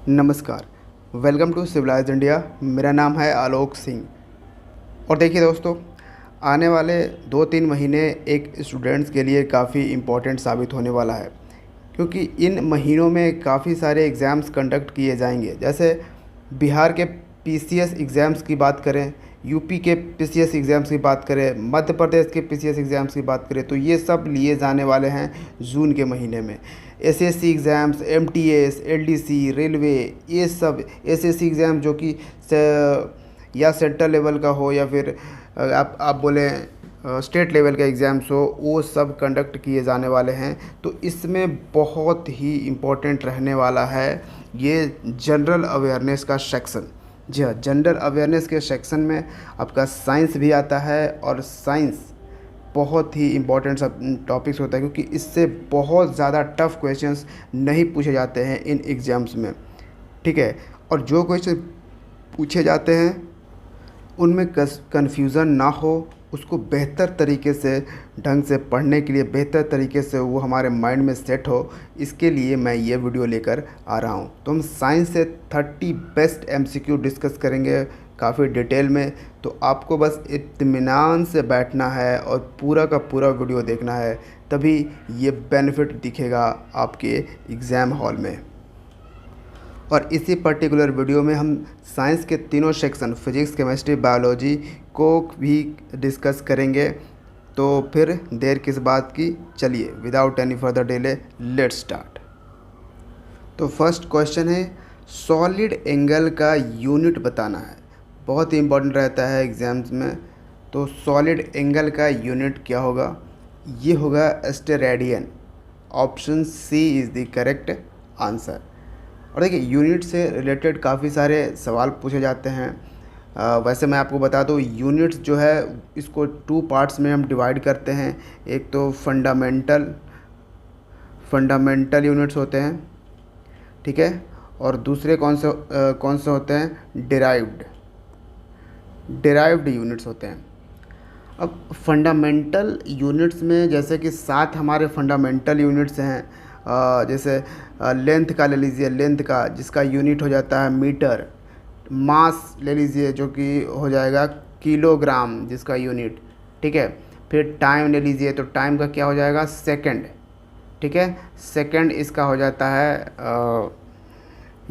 नमस्कार। Welcome to civilised India. मेरा नाम है आलोक सिंह। और देखिए दोस्तों, आने वाले 2-3 महीने एक स्टूडेंट्स के लिए काफ़ी इम्पोर्टेंट साबित होने वाला है, क्योंकि इन महीनों में काफ़ी सारे एग्ज़ाम्स कंडक्ट किए जाएंगे। जैसे बिहार के पीसीएस एग्ज़ाम्स की बात करें, यूपी के पीसीएस एग्ज़ाम्स की बात करें, मध्य प्रदेश के पीसीएस एग्ज़ाम्स की बात करें, तो ये सब लिए जाने वाले हैं जून के महीने में। SSC exams, MTS, LDC, railway, ये सब एसएससी एग्ज़ाम जो कि या सेंट्रल लेवल का हो या फिर आप बोलें स्टेट लेवल का एग्ज़ाम्स हो, वो सब कंडक्ट किए जाने वाले हैं। तो इसमें बहुत ही इम्पोर्टेंट रहने वाला है ये जनरल अवेयरनेस का सेक्शन। जी हाँ, जनरल अवेयरनेस के सेक्शन में आपका साइंस भी आता है, और साइंस बहुत ही इम्पोर्टेंट सब टॉपिक्स होता है, क्योंकि इससे बहुत ज़्यादा टफ क्वेश्चंस नहीं पूछे जाते हैं इन एग्ज़ाम्स में। ठीक है, और जो क्वेश्चन पूछे जाते हैं उनमें कन्फ्यूज़न ना हो, उसको बेहतर तरीके से ढंग से पढ़ने के लिए, बेहतर तरीके से वो हमारे माइंड में सेट हो, इसके लिए मैं ये वीडियो लेकर आ रहा हूँ। तो हम साइंस से 30 बेस्ट एमसीक्यू डिस्कस करेंगे काफ़ी डिटेल में। तो आपको बस इत्मीनान से बैठना है और पूरा का पूरा वीडियो देखना है, तभी ये बेनिफिट दिखेगा आपके एग्ज़ाम हॉल में। और इसी पर्टिकुलर वीडियो में हम साइंस के तीनों सेक्शन फिजिक्स, केमिस्ट्री, बायोलॉजी को भी डिस्कस करेंगे। तो फिर देर किस बात की, चलिए without any further delay let's start. तो फर्स्ट क्वेश्चन है, सॉलिड एंगल का यूनिट बताना है। बहुत ही इंपॉर्टेंट रहता है एग्ज़ाम्स में। तो सॉलिड एंगल का यूनिट क्या होगा? ये होगा steradian. Option C is the correct answer. और देखिए, यूनिट से रिलेटेड काफ़ी सारे सवाल पूछे जाते हैं। वैसे मैं आपको बता दूँ, यूनिट्स जो है इसको 2 पार्ट्स में हम डिवाइड करते हैं। एक तो फंडामेंटल यूनिट्स होते हैं, ठीक है, और दूसरे कौन से होते हैं? डिराइव्ड यूनिट्स होते हैं। अब फंडामेंटल यूनिट्स में जैसे कि 7 हमारे फंडामेंटल यूनिट्स हैं। जैसे लेंथ का ले लीजिए, लेंथ का जिसका यूनिट हो जाता है मीटर। मास ले लीजिए जो कि हो जाएगा किलोग्राम जिसका यूनिट, ठीक है। फिर टाइम ले लीजिए, तो टाइम का क्या हो जाएगा? सेकंड, ठीक है। सेकंड इसका हो जाता है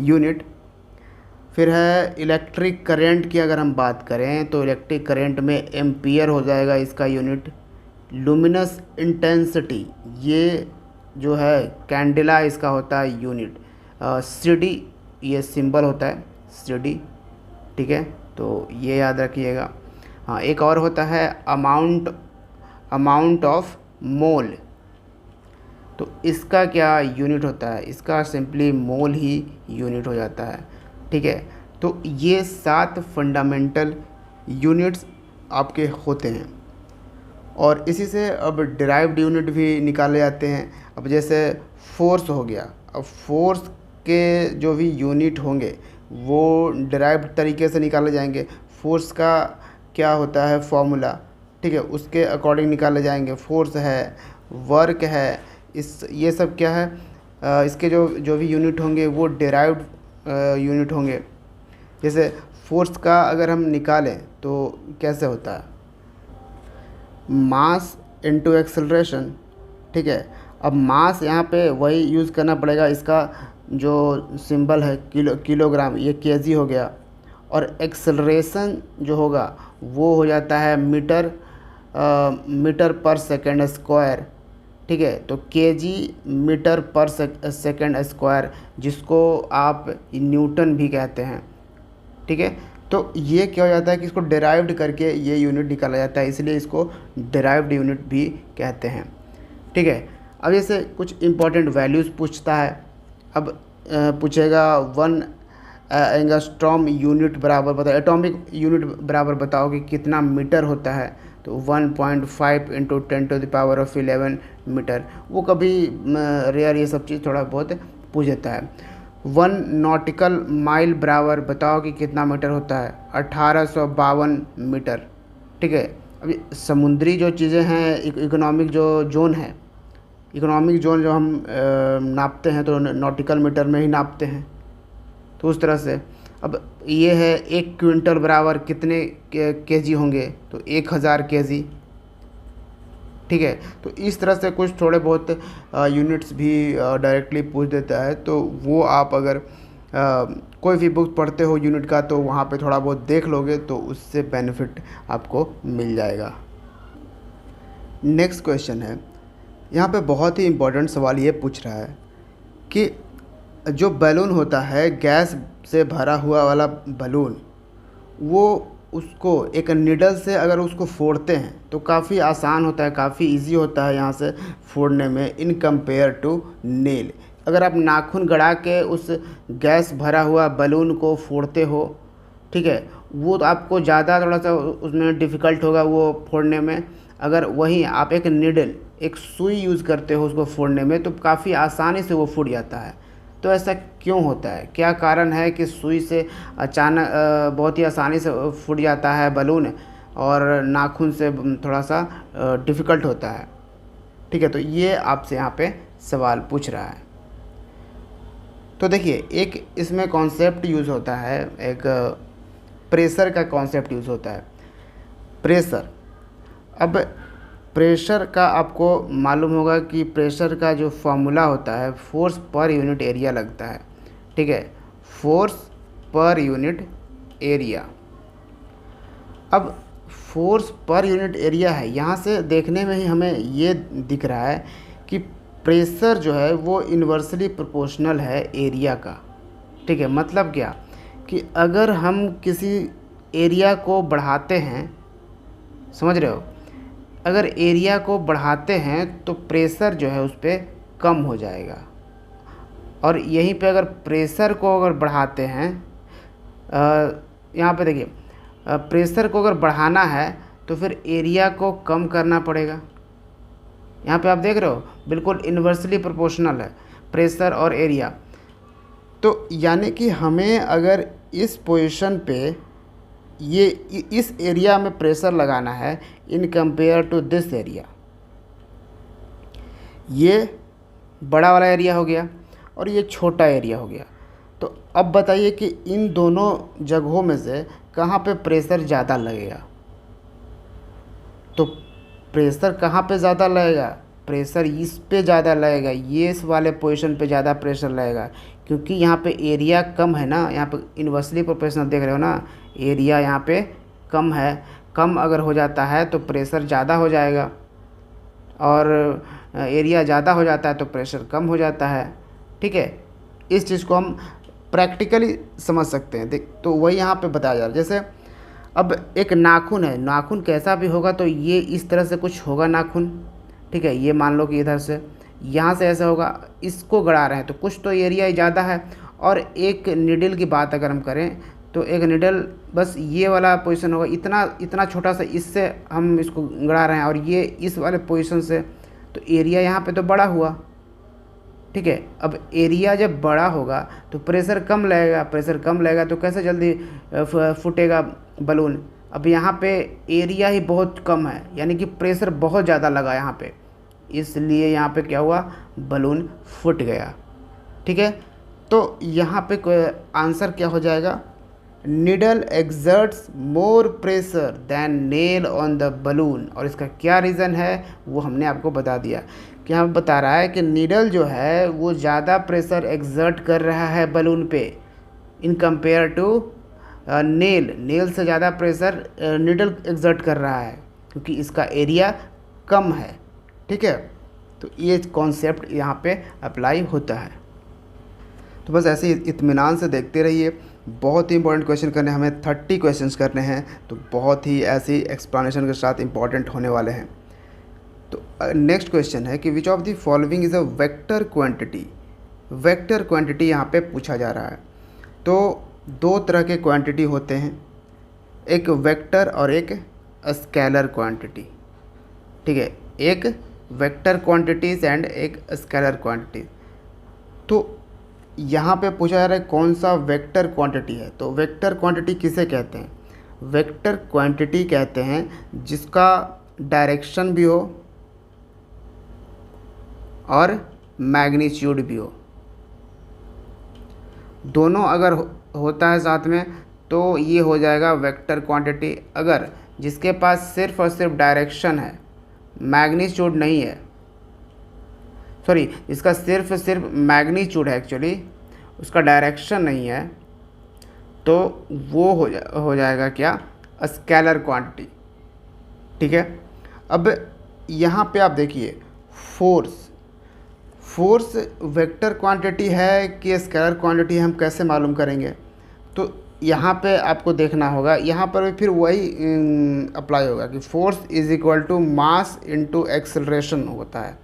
यूनिट। फिर है इलेक्ट्रिक करंट की अगर हम बात करें, तो इलेक्ट्रिक करंट में एम्पियर हो जाएगा इसका यूनिट। लुमिनस इंटेंसिटी, ये जो है कैंडेला, इसका होता है यूनिट। सीडी, ये सिंबल होता है सीडी, ठीक है, तो ये याद रखिएगा। हाँ, एक और होता है अमाउंट ऑफ मोल। तो इसका क्या यूनिट होता है? इसका सिंपली मोल ही यूनिट हो जाता है, ठीक है। तो ये 7 फंडामेंटल यूनिट्स आपके होते हैं, और इसी से अब डिराइव्ड यूनिट भी निकाले जाते हैं। अब जैसे फोर्स हो गया, अब फोर्स के जो भी यूनिट होंगे वो डिराइव्ड तरीके से निकाले जाएंगे। फोर्स का क्या होता है फॉर्मूला, ठीक है, उसके अकॉर्डिंग निकाले जाएंगे। फोर्स है, वर्क है, ये सब क्या है, इसके जो भी यूनिट होंगे वो डिराइव्ड यूनिट होंगे। जैसे फोर्स का अगर हम निकालें तो कैसे होता है? मास इनटू एक्सेलरेशन, ठीक है। अब मास यहाँ पे वही यूज़ करना पड़ेगा, इसका जो सिंबल है किलोग्राम, ये केजी हो गया। और एक्सेलरेशन जो होगा वो हो जाता है मीटर पर सेकेंड स्क्वायर, ठीक है। तो केजी मीटर पर सेकेंड स्क्वायर, जिसको आप न्यूटन भी कहते हैं, ठीक है। तो ये क्या हो जाता है कि इसको डिराइव्ड करके ये यूनिट निकाला जाता है, इसलिए इसको डिराइव्ड यूनिट भी कहते हैं, ठीक है। अब जैसे कुछ इंपॉर्टेंट वैल्यूज़ पूछता है। अब पूछेगा 1 एंगस्ट्रॉम यूनिट बराबर बताओ, एटॉमिक यूनिट बराबर बताओ कि कितना मीटर होता है। तो 1.5 × 10⁻11 मीटर। वो कभी रेयर ये सब चीज़ थोड़ा बहुत पूछ देता है। 1 नॉटिकल माइल बराबर बताओ कि कितना मीटर होता है? 1852 मीटर, ठीक है। अभी समुद्री जो चीज़ें हैं, इकोनॉमिक जो जोन है, इकोनॉमिक जोन जो हम नापते हैं तो नॉटिकल मीटर में ही नापते हैं, तो उस तरह से अब ये है 1 क्विंटल बराबर कितने केजी होंगे, तो 1000 केजी। ठीक है, तो इस तरह से कुछ थोड़े बहुत यूनिट्स भी डायरेक्टली पूछ देता है, तो वो आप अगर कोई भी बुक पढ़ते हो यूनिट का तो वहाँ पे थोड़ा बहुत देख लोगे तो उससे बेनिफिट आपको मिल जाएगा। नेक्स्ट क्वेश्चन है, यहाँ पे बहुत ही इम्पोर्टेंट सवाल ये पूछ रहा है कि जो बैलून होता है गैस से भरा हुआ वाला बैलून, वो उसको एक निडल से अगर उसको फोड़ते हैं तो काफ़ी आसान होता है, काफ़ी इजी होता है यहाँ से फोड़ने में इन कंपेयर टू नेल। अगर आप नाखून गड़ा के उस गैस भरा हुआ बैलून को फोड़ते हो, ठीक है, वो तो आपको ज़्यादा थोड़ा सा उसमें डिफ़िकल्ट होगा वो फोड़ने में। अगर वहीं आप एक निडल, एक सुई यूज़ करते हो उसको फोड़ने में, तो काफ़ी आसानी से वो फूट जाता है। तो ऐसा क्यों होता है, क्या कारण है कि सुई से अचानक बहुत ही आसानी से फूट जाता है बैलून और नाखून से थोड़ा सा डिफ़िकल्ट होता है? ठीक है, तो ये आपसे यहाँ पे सवाल पूछ रहा है। तो देखिए, एक इसमें कॉन्सेप्ट यूज़ होता है, एक प्रेशर का कॉन्सेप्ट यूज़ होता है। प्रेशर, अब प्रेशर का आपको मालूम होगा कि प्रेशर का जो फॉर्मूला होता है फोर्स पर यूनिट एरिया लगता है। ठीक है, फोर्स पर यूनिट एरिया। अब फोर्स पर यूनिट एरिया है, यहाँ से देखने में ही हमें ये दिख रहा है कि प्रेशर जो है वो इन्वर्सली प्रोपोर्शनल है एरिया का। ठीक है, मतलब क्या कि अगर हम किसी एरिया को बढ़ाते हैं, समझ रहे हो, अगर एरिया को बढ़ाते हैं तो प्रेशर जो है उस पर कम हो जाएगा। और यहीं पे अगर प्रेशर को अगर बढ़ाते हैं, यहाँ पे देखिए, प्रेशर को अगर बढ़ाना है तो फिर एरिया को कम करना पड़ेगा। यहाँ पे आप देख रहे हो बिल्कुल इन्वर्सली प्रोपोर्शनल है प्रेशर और एरिया। तो यानी कि हमें अगर इस पोजीशन पे ये इस एरिया में प्रेशर लगाना है in compare to this area, ये बड़ा वाला एरिया हो गया और ये छोटा एरिया हो गया। तो अब बताइए कि इन दोनों जगहों में से कहाँ पे प्रेशर ज़्यादा लगेगा? तो प्रेशर कहाँ पे ज़्यादा लगेगा? प्रेशर इस पे ज़्यादा लगेगा, ये इस वाले पोजीशन पे ज़्यादा प्रेशर लगेगा, क्योंकि यहाँ पे एरिया कम है ना। यहाँ पे इन्वर्सली प्रोपोर्शनल देख रहे हो ना, एरिया यहाँ पे कम है। कम अगर हो जाता है तो प्रेशर ज़्यादा हो जाएगा, और एरिया ज़्यादा हो जाता है तो प्रेशर कम हो जाता है। ठीक है, इस चीज़ को हम प्रैक्टिकली समझ सकते हैं। देख, तो वही यहाँ पे बताया जा रहा है। जैसे अब एक नाखून है, नाखून कैसा भी होगा तो ये इस तरह से कुछ होगा नाखून। ठीक है, ये मान लो कि इधर से यहाँ से ऐसा होगा, इसको गड़ा रहे हैं तो कुछ तो एरिया ज़्यादा है। और एक निडल की बात अगर हम करें तो एक निडल बस ये वाला पोजीशन होगा, इतना छोटा सा, इससे हम इसको गड़ा रहे हैं, और ये इस वाले पोजीशन से, तो एरिया यहाँ पे तो बड़ा हुआ। ठीक है, अब एरिया जब बड़ा होगा तो प्रेशर कम लगेगा, प्रेशर कम लगेगा तो कैसे जल्दी फूटेगा बलून? अब यहाँ पे एरिया ही बहुत कम है, यानी कि प्रेशर बहुत ज़्यादा लगा यहाँ पे, इसलिए यहाँ पे क्या हुआ, बलून फूट गया। ठीक है, तो यहाँ पे आंसर क्या हो जाएगा? Needle exerts more pressure than nail on the balloon. और इसका क्या रीज़न है वो हमने आपको बता दिया कि हम बता रहा है कि निडल जो है वो ज़्यादा प्रेशर एक्सर्ट कर रहा है बलून पे इन कंपेयर टू नेल से ज़्यादा प्रेशर निडल एक्सर्ट कर रहा है, क्योंकि इसका एरिया कम है। ठीक है, तो ये कॉन्सेप्ट यहाँ पे अप्लाई होता है। तो बस ऐसे ही इत्मीनान से देखते रहिए। बहुत ही इंपॉर्टेंट क्वेश्चन करने, हमें 30 क्वेश्चंस करने हैं, तो बहुत ही ऐसी एक्सप्लेनेशन के साथ इंपॉर्टेंट होने वाले हैं। तो नेक्स्ट क्वेश्चन है कि विच of the following is a vector quantity. Vector quantity यहाँ पे पूछा जा रहा है। तो दो तरह के क्वांटिटी होते हैं, एक वेक्टर और एक स्केलर क्वांटिटी। ठीक है, एक वेक्टर क्वांटिटीज़ एंड एक स्केलर क्वांटिटी। तो यहाँ पे पूछा जा रहा है कौन सा वेक्टर क्वांटिटी है। तो वेक्टर क्वांटिटी किसे कहते हैं? वेक्टर क्वांटिटी कहते हैं जिसका डायरेक्शन भी हो और मैग्नीट्यूड भी हो। दोनों अगर होता है साथ में तो ये हो जाएगा वेक्टर क्वांटिटी। अगर जिसके पास सिर्फ और सिर्फ डायरेक्शन है, मैग्नीट्यूड नहीं है, सॉरी, इसका सिर्फ सिर्फ मैग्नीट्यूड है एक्चुअली, उसका डायरेक्शन नहीं है, तो वो हो जाएगा क्या, स्केलर क्वांटिटी। ठीक है। अब यहाँ पे आप देखिए फोर्स, फोर्स वेक्टर क्वांटिटी है कि स्केलर क्वांटिटी हम कैसे मालूम करेंगे? तो यहाँ पे आपको देखना होगा, यहाँ पर भी फिर वही अप्लाई होगा कि force is equal to mass into acceleration होता है।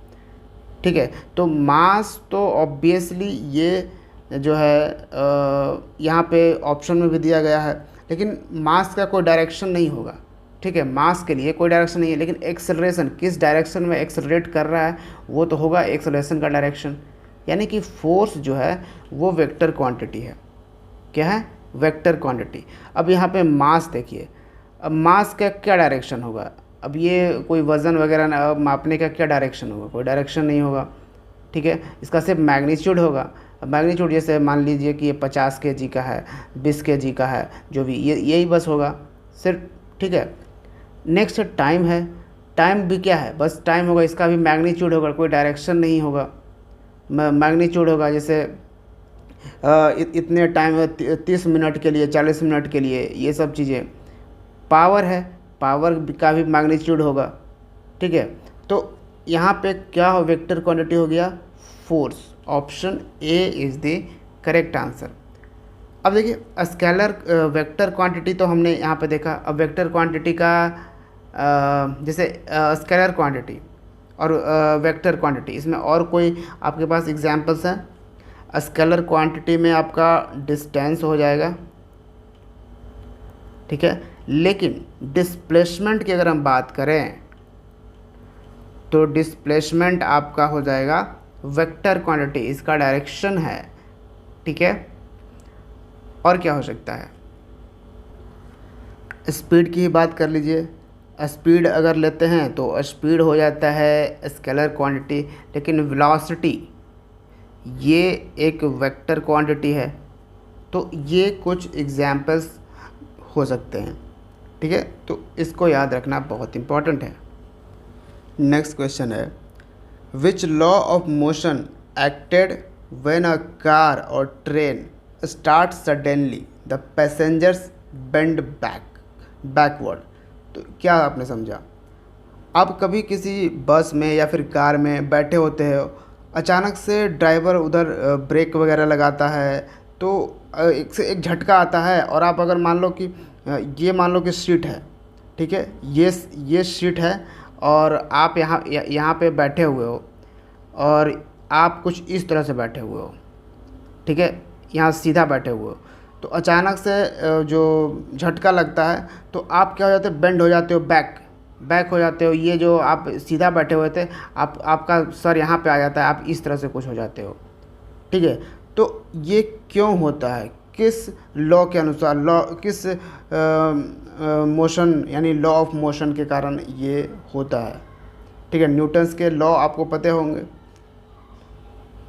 ठीक है। तो मास तो ऑब्वियसली ये जो है यहाँ पे ऑप्शन में भी दिया गया है, लेकिन मास का कोई डायरेक्शन नहीं होगा। ठीक है, मास के लिए कोई डायरेक्शन नहीं है, लेकिन एक्सेलरेशन किस डायरेक्शन में एक्सेलरेट कर रहा है वो तो होगा एक्सेलरेशन का डायरेक्शन। यानी कि फोर्स जो है वो वेक्टर क्वांटिटी है। क्या है? Vector quantity. अब यहाँ पे मास देखिए, अब मास का क्या डायरेक्शन होगा? अब ये कोई वज़न वगैरह मापने का क्या डायरेक्शन होगा? कोई डायरेक्शन नहीं होगा। ठीक है, इसका सिर्फ मैग्नीट्यूड होगा। अब मैग्नीट्यूड जैसे मान लीजिए कि ये 50 kg का है, 20 kg का है, जो भी ये यही बस होगा सिर्फ। ठीक है। नेक्स्ट टाइम है, टाइम भी क्या है? बस टाइम होगा, इसका भी मैग्नीट्यूड होगा, कोई डायरेक्शन नहीं होगा, मैग्नीट्यूड होगा। जैसे इतने टाइम 30 मिनट के लिए, 40 मिनट के लिए, ये सब चीज़ें। पावर है, पावर का भी मैग्नीट्यूड होगा। ठीक है। तो यहाँ पे क्या हो, वेक्टर क्वांटिटी हो गया force. Option A is the correct answer. अब देखिए स्केलर वेक्टर क्वांटिटी तो हमने यहाँ पे देखा। अब वेक्टर क्वांटिटी का जैसे स्केलर क्वांटिटी और वेक्टर क्वांटिटी, इसमें और कोई आपके पास एग्जांपल्स हैं? स्केलर क्वांटिटी में आपका डिस्टेंस हो जाएगा। ठीक है। लेकिन डिस्प्लेसमेंट की अगर हम बात करें तो डिस्प्लेसमेंट आपका हो जाएगा वेक्टर क्वांटिटी, इसका डायरेक्शन है। ठीक है। और क्या हो सकता है? स्पीड की ही बात कर लीजिए। स्पीड अगर लेते हैं तो स्पीड हो जाता है स्केलर क्वांटिटी, लेकिन वेलोसिटी ये एक वेक्टर क्वांटिटी है। तो ये कुछ एग्जांपल्स हो सकते हैं। ठीक है, तो इसको याद रखना बहुत इम्पॉर्टेंट है। नेक्स्ट क्वेश्चन है, which law of motion acted when a car और train start suddenly the passengers bend backward? तो क्या आपने समझा? आप कभी किसी बस में या फिर कार में बैठे होते हो, अचानक से ड्राइवर उधर ब्रेक वगैरह लगाता है, तो एक से एक झटका आता है, और आप अगर मान लो कि ये मान लो कि सीट है। ठीक है, ये सीट है और आप यहाँ पे बैठे हुए हो, और आप कुछ इस तरह से बैठे हुए हो। ठीक है, यहाँ सीधा बैठे हुए हो, तो अचानक से जो झटका लगता है तो आप क्या हो जाते हो, बेंड हो जाते हो, बैक हो जाते हो। ये जो आप सीधा बैठे हुए थे, आपका सर यहाँ पे आ जाता है, आप इस तरह से कुछ हो जाते हो। ठीक है, तो ये क्यों होता है? किस लॉ के अनुसार, लॉ किस मोशन यानी लॉ ऑफ मोशन के कारण ये होता है? ठीक है, न्यूटन्स के लॉ आपको पते होंगे।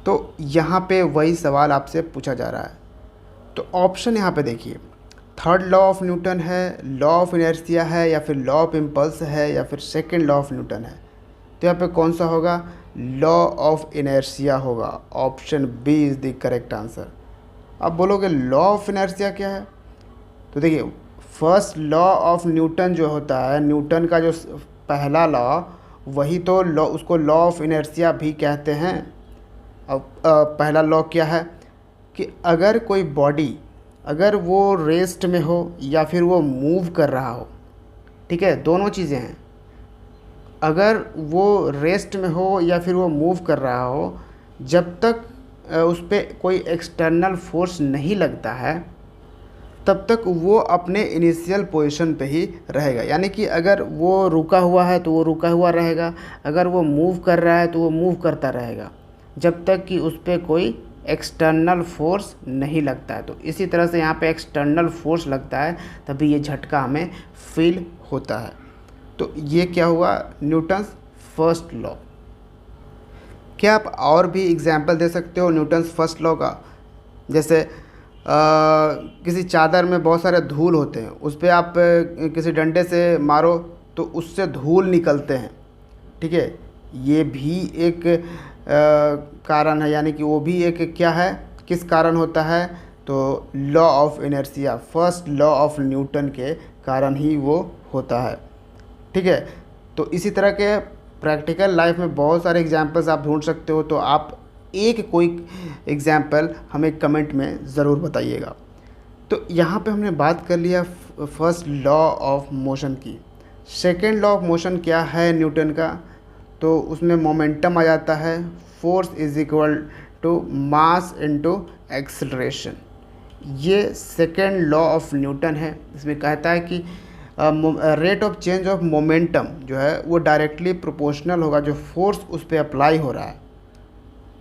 तो यहाँ पे वही सवाल आपसे पूछा जा रहा है। तो ऑप्शन यहाँ पे देखिए, थर्ड लॉ ऑफ न्यूटन है, लॉ ऑफ इनर्शिया है, या फिर लॉ ऑफ इम्पल्स है, या फिर सेकंड लॉ ऑफ न्यूटन है। तो यहाँ पे कौन सा होगा? लॉ ऑफ इनर्शिया होगा। Option B is the correct answer. अब बोलोगे लॉ ऑफ इनर्शिया क्या है? तो देखिए, फर्स्ट लॉ ऑफ न्यूटन जो होता है, न्यूटन का जो पहला लॉ, वही तो लॉ, उसको लॉ ऑफ इनर्शिया भी कहते हैं। अब पहला लॉ क्या है कि अगर कोई बॉडी, अगर वो रेस्ट में हो या फिर वो मूव कर रहा हो, ठीक है, दोनों चीज़ें हैं। अगर वो रेस्ट में हो या फिर वो मूव कर रहा हो, जब तक उस पर कोई एक्सटर्नल फोर्स नहीं लगता है, तब तक वो अपने इनिशियल पोजीशन पे ही रहेगा। यानी कि अगर वो रुका हुआ है तो वो रुका हुआ रहेगा, अगर वो मूव कर रहा है तो वो मूव करता रहेगा, जब तक कि उस पर कोई एक्सटर्नल फोर्स नहीं लगता है। तो इसी तरह से यहाँ पे एक्सटर्नल फोर्स लगता है, तभी ये झटका हमें फील होता है। तो ये क्या हुआ? Newton's first law. क्या आप और भी एग्जाम्पल दे सकते हो न्यूटन्स फर्स्ट लॉ का? जैसे किसी चादर में बहुत सारे धूल होते हैं, उस पे आप किसी डंडे से मारो तो उससे धूल निकलते हैं। ठीक है, ये भी एक कारण है, यानी कि वो भी एक क्या है, किस कारण होता है, तो law of inertia, first law of Newton के कारण ही वो होता है। ठीक है, तो इसी तरह के प्रैक्टिकल लाइफ में बहुत सारे एग्जांपल्स आप ढूंढ सकते हो, तो आप एक कोई एग्जांपल हमें कमेंट में ज़रूर बताइएगा। तो यहाँ पे हमने बात कर लिया फर्स्ट लॉ ऑफ मोशन की। सेकेंड लॉ ऑफ मोशन क्या है न्यूटन का, तो उसमें मोमेंटम आ जाता है, force is equal to mass into acceleration. ये सेकेंड लॉ ऑफ न्यूटन है। इसमें कहता है कि rate of change of momentum जो है वो डायरेक्टली प्रोपोर्शनल होगा जो फोर्स उस पर अप्लाई हो रहा है।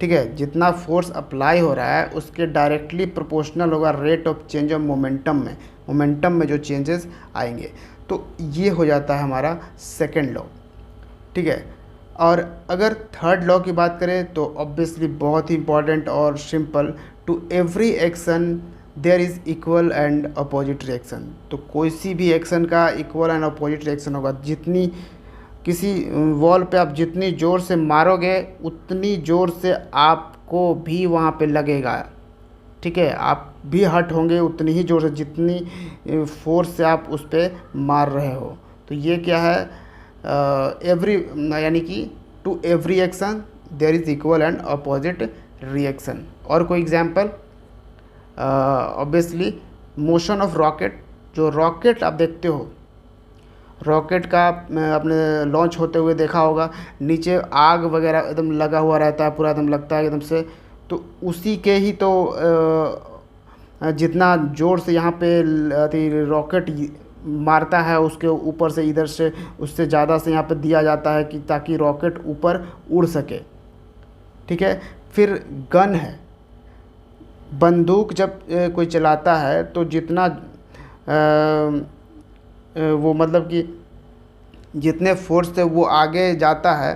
ठीक है, जितना फोर्स अप्लाई हो रहा है उसके डायरेक्टली प्रोपोर्शनल होगा rate of change of momentum में जो चेंजेस आएंगे। तो ये हो जाता है हमारा सेकेंड लॉ। ठीक है, और अगर थर्ड लॉ की बात करें तो ऑब्वियसली बहुत ही इंपॉर्टेंट और simple, to every action there is equal and opposite reaction. तो कोई सी भी एक्शन का इक्वल एंड अपोजिट रिएक्शन होगा। जितनी किसी वॉल पे आप जितनी ज़ोर से मारोगे उतनी ज़ोर से आपको भी वहाँ पे लगेगा। ठीक है, आप भी हर्ट होंगे उतनी ही ज़ोर से जितनी फोर्स से आप उस पर मार रहे हो। तो ये क्या है, एवरी यानी कि to every action there is equal and opposite reaction. और कोई example, obviously motion of rocket. जो रॉकेट आप देखते हो, रॉकेट का आपने लॉन्च होते हुए देखा होगा, नीचे आग वगैरह एकदम लगा हुआ रहता है, पूरा एकदम लगता है एकदम से। तो उसी के ही तो जितना ज़ोर से यहाँ पे रॉकेट मारता है उसके ऊपर से, इधर से उससे ज़्यादा से यहाँ पे दिया जाता है कि ताकि रॉकेट ऊपर उड़ सके। ठीक है, फिर गन है, बंदूक जब कोई चलाता है तो जितना वो मतलब कि जितने फोर्स से वो आगे जाता है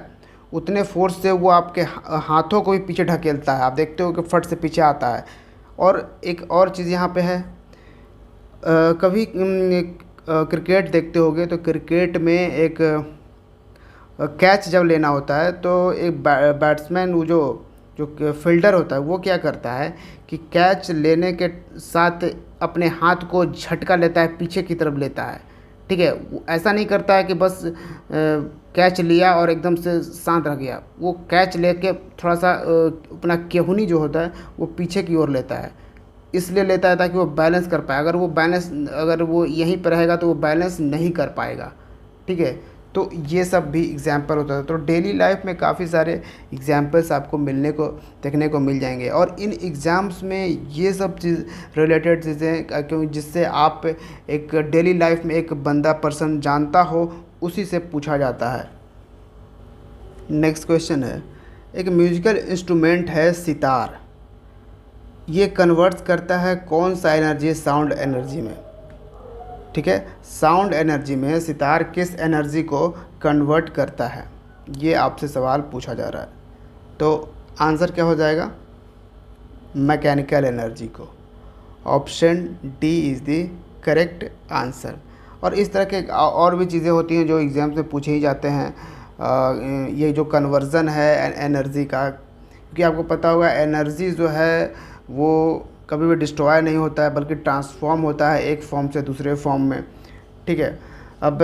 उतने फोर्स से वो आपके हाथों को भी पीछे ढकेलता है। आप देखते हो कि फट से पीछे आता है। और एक और चीज़ यहाँ पे है, कभी क्रिकेट देखते होगे तो क्रिकेट में एक कैच जब लेना होता है तो एक बैट्समैन वो जो फील्डर होता है वो क्या करता है कि कैच लेने के साथ अपने हाथ को झटका लेता है, पीछे की तरफ लेता है। ठीक है, ऐसा नहीं करता है कि बस कैच लिया और एकदम से शांत रह गया। वो कैच लेके थोड़ा सा अपना केहूनी जो होता है वो पीछे की ओर लेता है, इसलिए लेता है ताकि वो बैलेंस कर पाए। अगर वो यहीं पर रहेगा तो वो बैलेंस नहीं कर पाएगा। ठीक है, तो ये सब भी एग्जाम्पल होता है। तो डेली लाइफ में काफ़ी सारे एग्जाम्पल्स आपको देखने को मिल जाएंगे। और इन एग्ज़ाम्स में ये सब चीज़ रिलेटेड चीज़ें, क्योंकि जिससे आप एक डेली लाइफ में एक बंदा पर्सन जानता हो उसी से पूछा जाता है। नेक्स्ट क्वेश्चन है, एक म्यूजिकल इंस्ट्रूमेंट है सितार, ये कन्वर्ट करता है कौन सा एनर्जी साउंड एनर्जी में। ठीक है, साउंड एनर्जी में सितार किस एनर्जी को कन्वर्ट करता है, ये आपसे सवाल पूछा जा रहा है। तो आंसर क्या हो जाएगा, मैकेनिकल एनर्जी को। Option D is the correct answer. और इस तरह के और भी चीज़ें होती हैं जो एग्ज़ाम से पूछे ही जाते हैं। ये जो कन्वर्ज़न है एनर्जी का, क्योंकि आपको पता होगा एनर्जी जो है वो कभी भी डिस्ट्रॉय नहीं होता है बल्कि ट्रांसफॉर्म होता है एक फॉर्म से दूसरे फॉर्म में। ठीक है, अब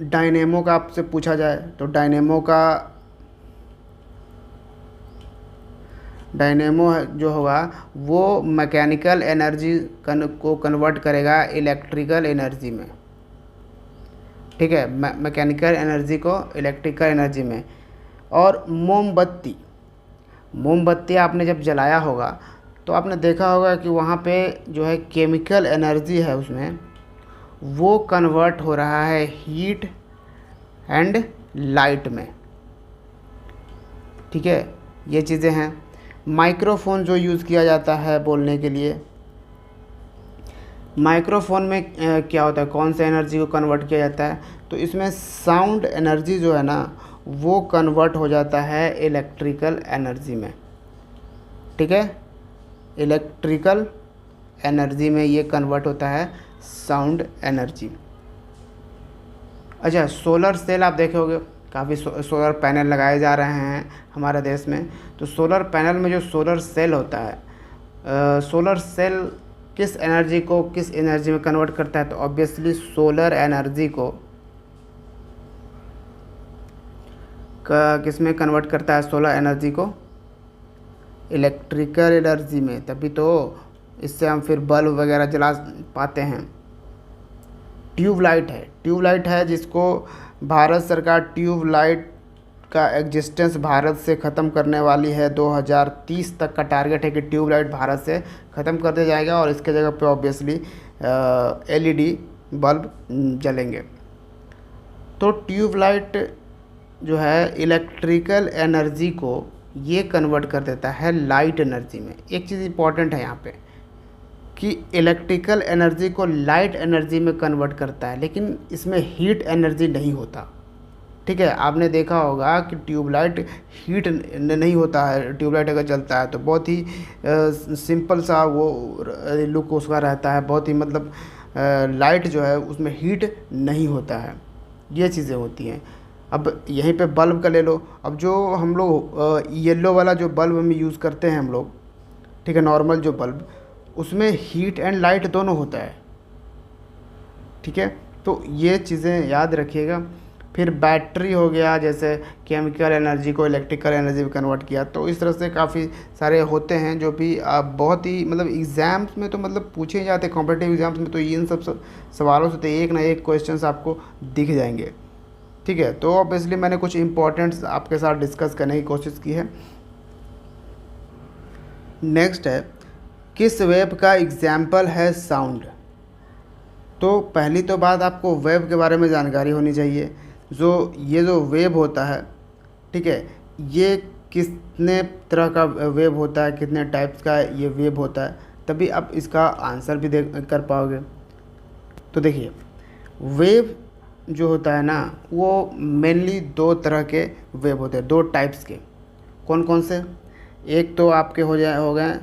डायनेमो का आपसे पूछा जाए तो डायनेमो जो होगा वो मैकेनिकल एनर्जी को कन्वर्ट करेगा इलेक्ट्रिकल एनर्जी में। ठीक है, मैकेनिकल एनर्जी को इलेक्ट्रिकल एनर्जी में। और मोमबत्ती आपने जब जलाया होगा तो आपने देखा होगा कि वहाँ पे जो है केमिकल एनर्जी है उसमें, वो कन्वर्ट हो रहा है हीट एंड लाइट में। ठीक है, ये चीज़ें हैं। माइक्रोफोन जो यूज़ किया जाता है बोलने के लिए, माइक्रोफोन में क्या होता है, कौन सा एनर्जी को कन्वर्ट किया जाता है, तो इसमें साउंड एनर्जी जो है ना वो कन्वर्ट हो जाता है इलेक्ट्रिकल एनर्जी में। ठीक है, इलेक्ट्रिकल एनर्जी में ये कन्वर्ट होता है साउंड एनर्जी। अच्छा, सोलर सेल आप देखे होगे, काफ़ी सोलर पैनल लगाए जा रहे हैं हमारे देश में। तो सोलर पैनल में जो सोलर सेल होता है, सोलर सेल किस एनर्जी को किस एनर्जी में कन्वर्ट करता है? तो ऑब्वियसली सोलर एनर्जी को किस में कन्वर्ट करता है? सोलर एनर्जी को इलेक्ट्रिकल एनर्जी में, तभी तो इससे हम फिर बल्ब वगैरह जला पाते हैं। ट्यूबलाइट है जिसको भारत सरकार ट्यूबलाइट का एग्जिस्टेंस भारत से ख़त्म करने वाली है। 2030 तक का टारगेट है कि ट्यूबलाइट भारत से ख़त्म कर दिया जाएगा और इसके जगह पे ऑब्वियसली एलईडी बल्ब जलेंगे। तो ट्यूबलाइट जो है इलेक्ट्रिकल एनर्जी को ये कन्वर्ट कर देता है लाइट एनर्जी में। एक चीज़ इम्पॉर्टेंट है यहाँ पे कि इलेक्ट्रिकल एनर्जी को लाइट एनर्जी में कन्वर्ट करता है, लेकिन इसमें हीट एनर्जी नहीं होता। ठीक है, आपने देखा होगा कि ट्यूबलाइट हीट नहीं होता है। ट्यूबलाइट अगर जलता है तो बहुत ही सिंपल सा वो लुक उसका रहता है, बहुत ही मतलब लाइट जो है उसमें हीट नहीं होता है। ये चीज़ें होती हैं। अब यहीं पे बल्ब का ले लो। अब जो हम लोग येलो वाला जो बल्ब हम यूज़ करते हैं हम लोग, ठीक है, नॉर्मल जो बल्ब, उसमें हीट एंड लाइट दोनों होता है। ठीक है, तो ये चीज़ें याद रखिएगा। फिर बैटरी हो गया, जैसे केमिकल एनर्जी को इलेक्ट्रिकल एनर्जी में कन्वर्ट किया। तो इस तरह से काफ़ी सारे होते हैं जो भी बहुत ही मतलब एग्ज़ाम्स में तो मतलब पूछे जाते हैं, कॉम्पिटिटिव एग्ज़ाम्स में तो इन सब सवालों से तो एक ना एक क्वेश्चंस आपको दिख जाएंगे। ठीक है, तो ऑब्वियसली मैंने कुछ इंपॉर्टेंट्स आपके साथ डिस्कस करने की कोशिश की है। नेक्स्ट है, किस वेव का एग्जाम्पल है साउंड? तो पहली तो बात, आपको वेव के बारे में जानकारी होनी चाहिए। ये जो वेव होता है, ठीक है, ये कितने तरह का वेव होता है, कितने टाइप्स का ये वेव होता है, तभी आप इसका आंसर भी कर पाओगे। तो देखिए, वेव जो होता है ना, वो मेनली दो तरह के वेव होते हैं, दो टाइप्स के। कौन कौन से? एक तो आपके हो गए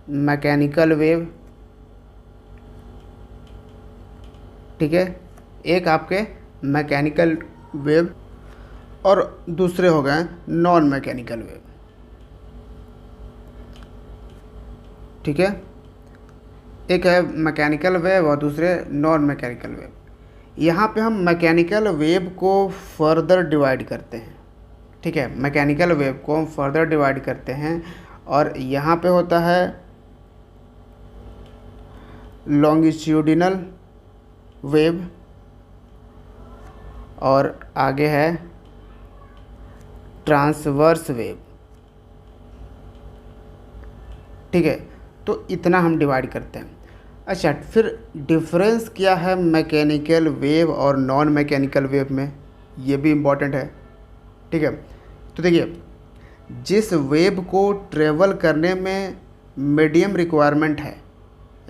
मैकेनिकल वेव, ठीक है, एक आपके मैकेनिकल वेव, और दूसरे हो गए नॉन मैकेनिकल वेव। ठीक है, एक है मैकेनिकल वेव और दूसरे नॉन मैकेनिकल वेव। यहाँ पे हम मैकेनिकल वेव को फर्दर डिवाइड करते हैं। ठीक है, मैकेनिकल वेव को हम फर्दर डिवाइड करते हैं और यहाँ पे होता है लॉन्गिट्यूडिनल वेव और आगे है ट्रांसवर्स वेव। ठीक है, तो इतना हम डिवाइड करते हैं। अच्छा, फिर डिफरेंस क्या है मैकेनिकल वेव और नॉन मैकेनिकल वेव में, ये भी इम्पॉर्टेंट है। ठीक है, तो देखिए, जिस वेव को ट्रेवल करने में मीडियम रिक्वायरमेंट है,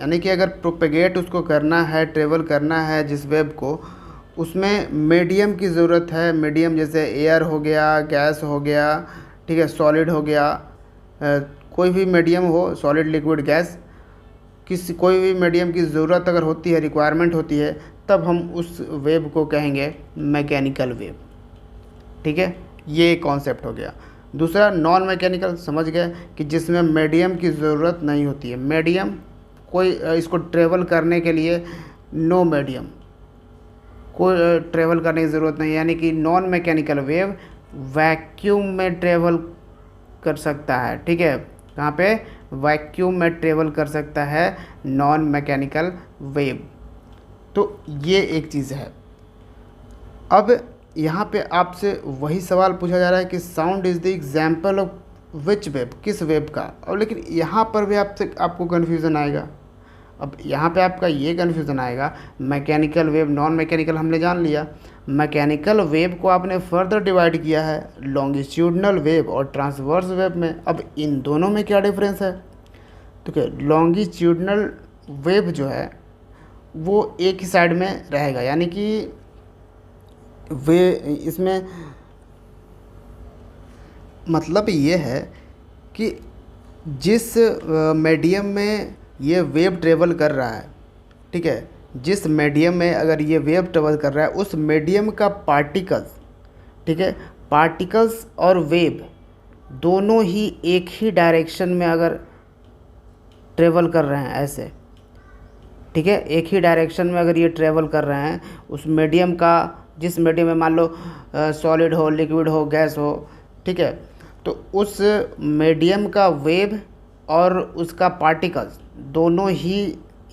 यानी कि अगर प्रोपेगेट उसको करना है, ट्रेवल करना है जिस वेव को, उसमें मीडियम की ज़रूरत है। मीडियम जैसे एयर हो गया, गैस हो गया, ठीक है, सॉलिड हो गया, कोई भी मीडियम हो, सॉलिड, लिक्विड, गैस, कोई भी मीडियम की ज़रूरत अगर होती है, रिक्वायरमेंट होती है, तब हम उस वेव को कहेंगे मैकेनिकल वेव। ठीक है, ये कॉन्सेप्ट हो गया। दूसरा नॉन मैकेनिकल, समझ गए कि जिसमें मीडियम की ज़रूरत नहीं होती है। मीडियम कोई इसको ट्रेवल करने के लिए नो मीडियम, कोई ट्रेवल करने की ज़रूरत नहीं, यानी कि नॉन मैकेनिकल वेव वैक्यूम में ट्रेवल कर सकता है। ठीक है, कहाँ पे? वैक्यूम में ट्रेवल कर सकता है नॉन मैकेनिकल वेव। तो ये एक चीज़ है। अब यहाँ पे आपसे वही सवाल पूछा जा रहा है कि sound is the example of which wave, किस वेव का। और लेकिन यहाँ पर भी आपको कन्फ्यूज़न आएगा। अब यहाँ पे आपका ये कन्फ्यूज़न आएगा, मैकेनिकल वेव, नॉन मैकेनिकल हमने जान लिया, मैकेनिकल वेव को आपने फर्दर डिवाइड किया है लॉन्गिट्यूडनल वेव और ट्रांसवर्स वेव में। अब इन दोनों में क्या डिफरेंस है? तो क्या, लॉन्गिट्यूडनल वेव जो है वो एक ही साइड में रहेगा, यानी कि वे इसमें मतलब ये है कि जिस मीडियम में ये वेव ट्रेवल कर रहा है, ठीक है, जिस मीडियम में अगर ये वेव ट्रेवल कर रहा है उस मीडियम का पार्टिकल्स, ठीक है, पार्टिकल्स और वेव दोनों ही एक ही डायरेक्शन में अगर ट्रेवल कर रहे हैं ऐसे, ठीक है, एक ही डायरेक्शन में अगर ये ट्रेवल कर रहे हैं उस मीडियम का, जिस मीडियम में मान लो सॉलिड हो, लिक्विड हो, गैस हो, ठीक है, तो उस मीडियम का वेव और उसका पार्टिकल्स दोनों ही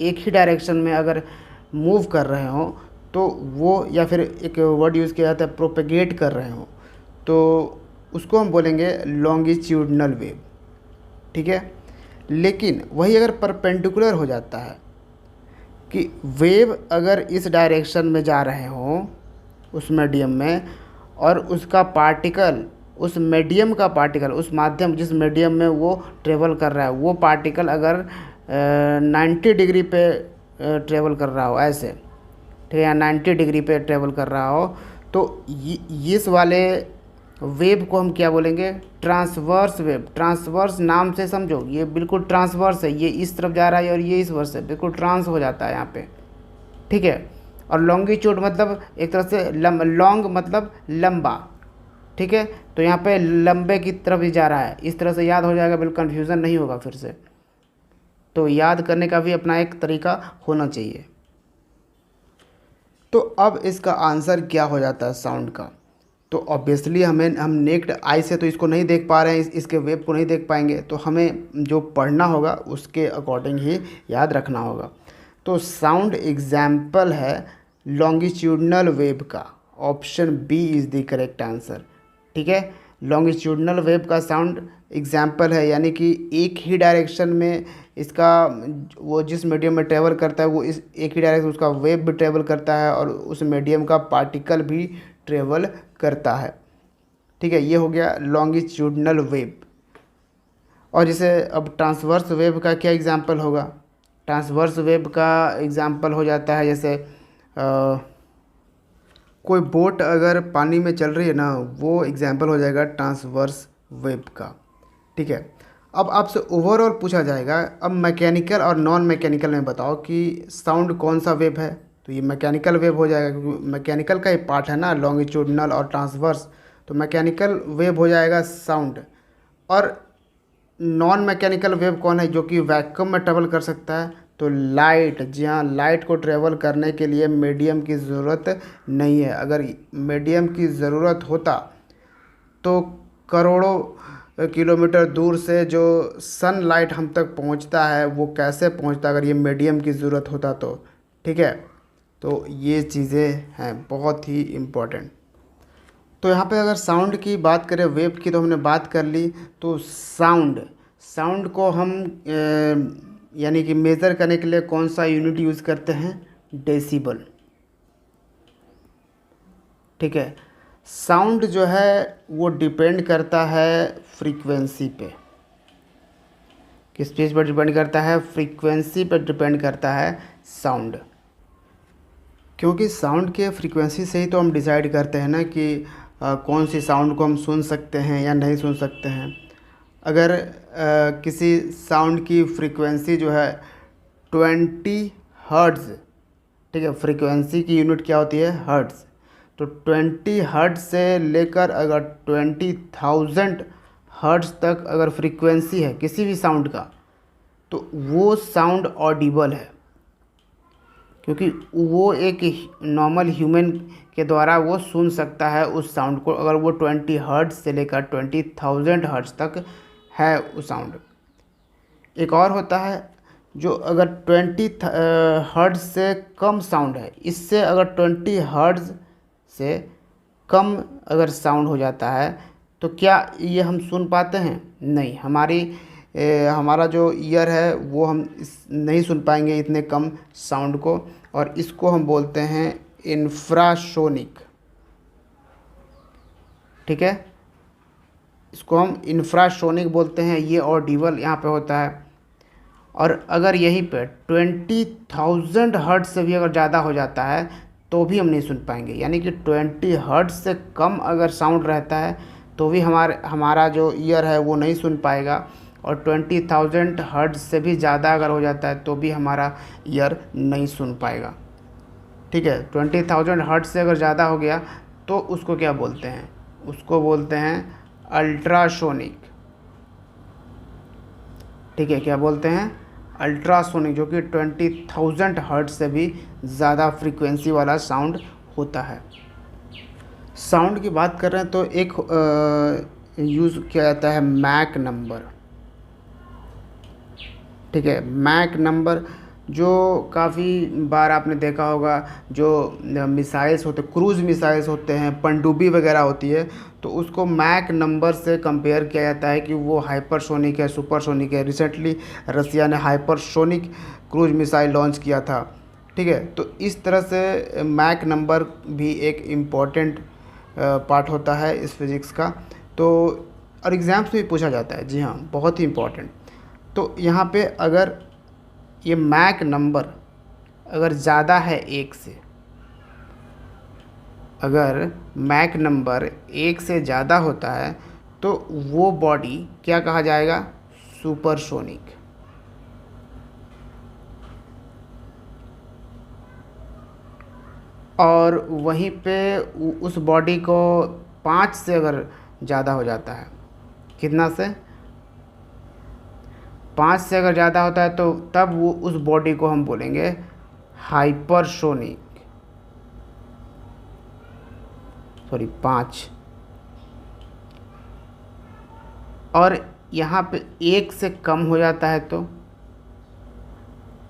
एक ही डायरेक्शन में अगर मूव कर रहे हों तो वो, या फिर एक वर्ड यूज़ किया जाता है प्रोपेगेट कर रहे हों, तो उसको हम बोलेंगे लॉन्गिट्यूडनल वेव, ठीक है। लेकिन वही अगर परपेंडिकुलर हो जाता है कि वेव अगर इस डायरेक्शन में जा रहे हों उस मीडियम में, और उसका पार्टिकल, उस मीडियम का पार्टिकल, उस माध्यम जिस मीडियम में वो ट्रेवल कर रहा है वो पार्टिकल अगर 90 डिग्री पे ट्रेवल कर रहा हो ऐसे, ठीक है, या 90 डिग्री पे ट्रेवल कर रहा हो, तो इस वाले वेव को हम क्या बोलेंगे? Transverse wave. ट्रांसवर्स नाम से समझो, ये बिल्कुल ट्रांसवर्स है, ये इस तरफ जा रहा है और ये इस वर्स है, बिल्कुल ट्रांस हो जाता है यहाँ पे, ठीक है। और लॉन्गिट्यूड मतलब एक तरह से लॉन्ग मतलब लंबा, ठीक है, तो यहाँ पे लंबे की तरफ ही जा रहा है, इस तरह से याद हो जाएगा, बिल्कुल कन्फ्यूज़न नहीं होगा फिर से। तो याद करने का भी अपना एक तरीका होना चाहिए। तो अब इसका आंसर क्या हो जाता है साउंड का? तो ऑब्वियसली हम नेक्ड आई से तो इसको नहीं देख पा रहे हैं, इसके वेव को नहीं देख पाएंगे, तो हमें जो पढ़ना होगा उसके अकॉर्डिंग ही याद रखना होगा। तो साउंड एग्जाम्पल है लॉन्गिट्यूडनल वेव का, option B is the correct answer, ठीक है। लॉन्गिट्यूडनल वेव का साउंड एग्जाम्पल है, यानी कि एक ही डायरेक्शन में इसका, वो जिस मीडियम में ट्रेवल करता है वो इस एक ही डायरेक्शन, उसका वेव भी ट्रेवल करता है और उस मीडियम का पार्टिकल भी ट्रेवल करता है, ठीक है। ये हो गया लॉन्गिट्यूडनल वेव। और जैसे अब ट्रांसवर्स वेव का क्या एग्जाम्पल होगा? ट्रांसवर्स वेव का एग्जाम्पल हो जाता है जैसे कोई बोट अगर पानी में चल रही है ना, वो एग्जाम्पल हो जाएगा ट्रांसवर्स वेव का, ठीक है। अब आपसे ओवरऑल पूछा जाएगा, अब मैकेनिकल और नॉन मैकेनिकल में बताओ कि साउंड कौन सा वेव है, तो ये मैकेनिकल वेव हो जाएगा, क्योंकि मैकेनिकल का ही पार्ट है ना लॉन्गिट्यूडनल और ट्रांसवर्स, तो मैकेनिकल वेव हो जाएगा साउंड। और नॉन मैकेनिकल वेव कौन है? जो कि वैक्यूम में ट्रेवल कर सकता है, तो लाइट। जी हाँ, लाइट को ट्रेवल करने के लिए मीडियम की ज़रूरत नहीं है। अगर मीडियम की ज़रूरत होता तो करोड़ों किलोमीटर दूर से जो सनलाइट हम तक पहुंचता है वो कैसे पहुंचता अगर ये मीडियम की ज़रूरत होता तो, ठीक है। तो ये चीज़ें हैं बहुत ही इम्पोर्टेंट। तो यहाँ पे अगर साउंड की बात करें, वेव की तो हमने बात कर ली, तो साउंड को हम यानी कि मेज़र करने के लिए कौन सा यूनिट यूज़ करते हैं? डेसिबल, ठीक है। साउंड जो है वो डिपेंड करता है फ्रीक्वेंसी पे। किस चीज़ पर डिपेंड करता है? फ्रीक्वेंसी पर डिपेंड करता है साउंड, क्योंकि साउंड के फ्रीक्वेंसी से ही तो हम डिसाइड करते हैं ना कि कौन सी साउंड को हम सुन सकते हैं या नहीं सुन सकते हैं। अगर किसी साउंड की फ्रीक्वेंसी जो है 20 हर्ट्ज़, ठीक है, फ्रीक्वेंसी की यूनिट क्या होती है? हर्ट्ज़। तो 20 हर्ट्ज़ से लेकर अगर 20,000 हर्ट्ज़ तक अगर फ्रीक्वेंसी है किसी भी साउंड का, तो वो साउंड ऑडिबल है, क्योंकि वो एक नॉर्मल ह्यूमन के द्वारा वो सुन सकता है उस साउंड को, अगर वो 20 हर्ट्ज़ से लेकर 20,000 हर्ट्ज़ तक है वो साउंड। एक और होता है जो अगर 20 हर्ट्ज़ से कम साउंड है, इससे अगर 20 हर्ट्ज़ से कम अगर साउंड हो जाता है तो क्या ये हम सुन पाते हैं? नहीं, हमारा जो ईयर है वो हम नहीं सुन पाएंगे इतने कम साउंड को, और इसको हम बोलते हैं इंफ्रासोनिक, ठीक है, इसको हम इंफ्रासोनिक बोलते हैं। ये ऑडिबल यहाँ पे होता है। और अगर यहीं पे 20,000 हर्ट्ज़ से भी अगर ज़्यादा हो जाता है तो भी हम नहीं सुन पाएंगे, यानी कि 20 हर्ट्ज़ से कम अगर साउंड रहता है तो भी हमारा जो ईयर है वो नहीं सुन पाएगा। और 20,000 हर्ट्ज से भी ज़्यादा अगर हो जाता है तो भी हमारा ईयर नहीं सुन पाएगा। ठीक है, 20,000 हर्ट्ज से अगर ज़्यादा हो गया तो उसको क्या बोलते हैं? उसको बोलते हैं अल्ट्रासोनिक। ठीक है, क्या बोलते हैं? अल्ट्रासोनिक, जो कि 20,000 हर्ट्ज से भी ज़्यादा फ्रीक्वेंसी वाला साउंड होता है। साउंड की बात कर रहे हैं तो एक यूज़ किया जाता है मैक नंबर। ठीक है, मैक नंबर जो काफ़ी बार आपने देखा होगा, जो मिसाइल्स होते, क्रूज़ मिसाइल्स होते हैं, पनडुब्बी वगैरह होती है, तो उसको मैक नंबर से कंपेयर किया जाता है कि वो हाइपरसोनिक है, सुपरसोनिक है। रिसेंटली रसिया ने हाइपरसोनिक क्रूज मिसाइल लॉन्च किया था। ठीक है, तो इस तरह से मैक नंबर भी एक इम्पॉर्टेंट पार्ट होता है इस फिज़िक्स का। तो और एग्ज़ाम्स में भी पूछा जाता है, जी हाँ, बहुत ही इम्पॉर्टेंट। तो यहाँ पे अगर ये मैक नंबर अगर ज़्यादा है 1 से, अगर मैक नंबर 1 से ज़्यादा होता है तो वो बॉडी क्या कहा जाएगा? सुपरसोनिक। और वहीं पे उस बॉडी को 5 से अगर ज़्यादा हो जाता है, कितना से? 5 से अगर ज़्यादा होता है तो तब वो उस बॉडी को हम बोलेंगे हाइपरसोनिक। सॉरी, 5। और यहाँ पे 1 से कम हो जाता है तो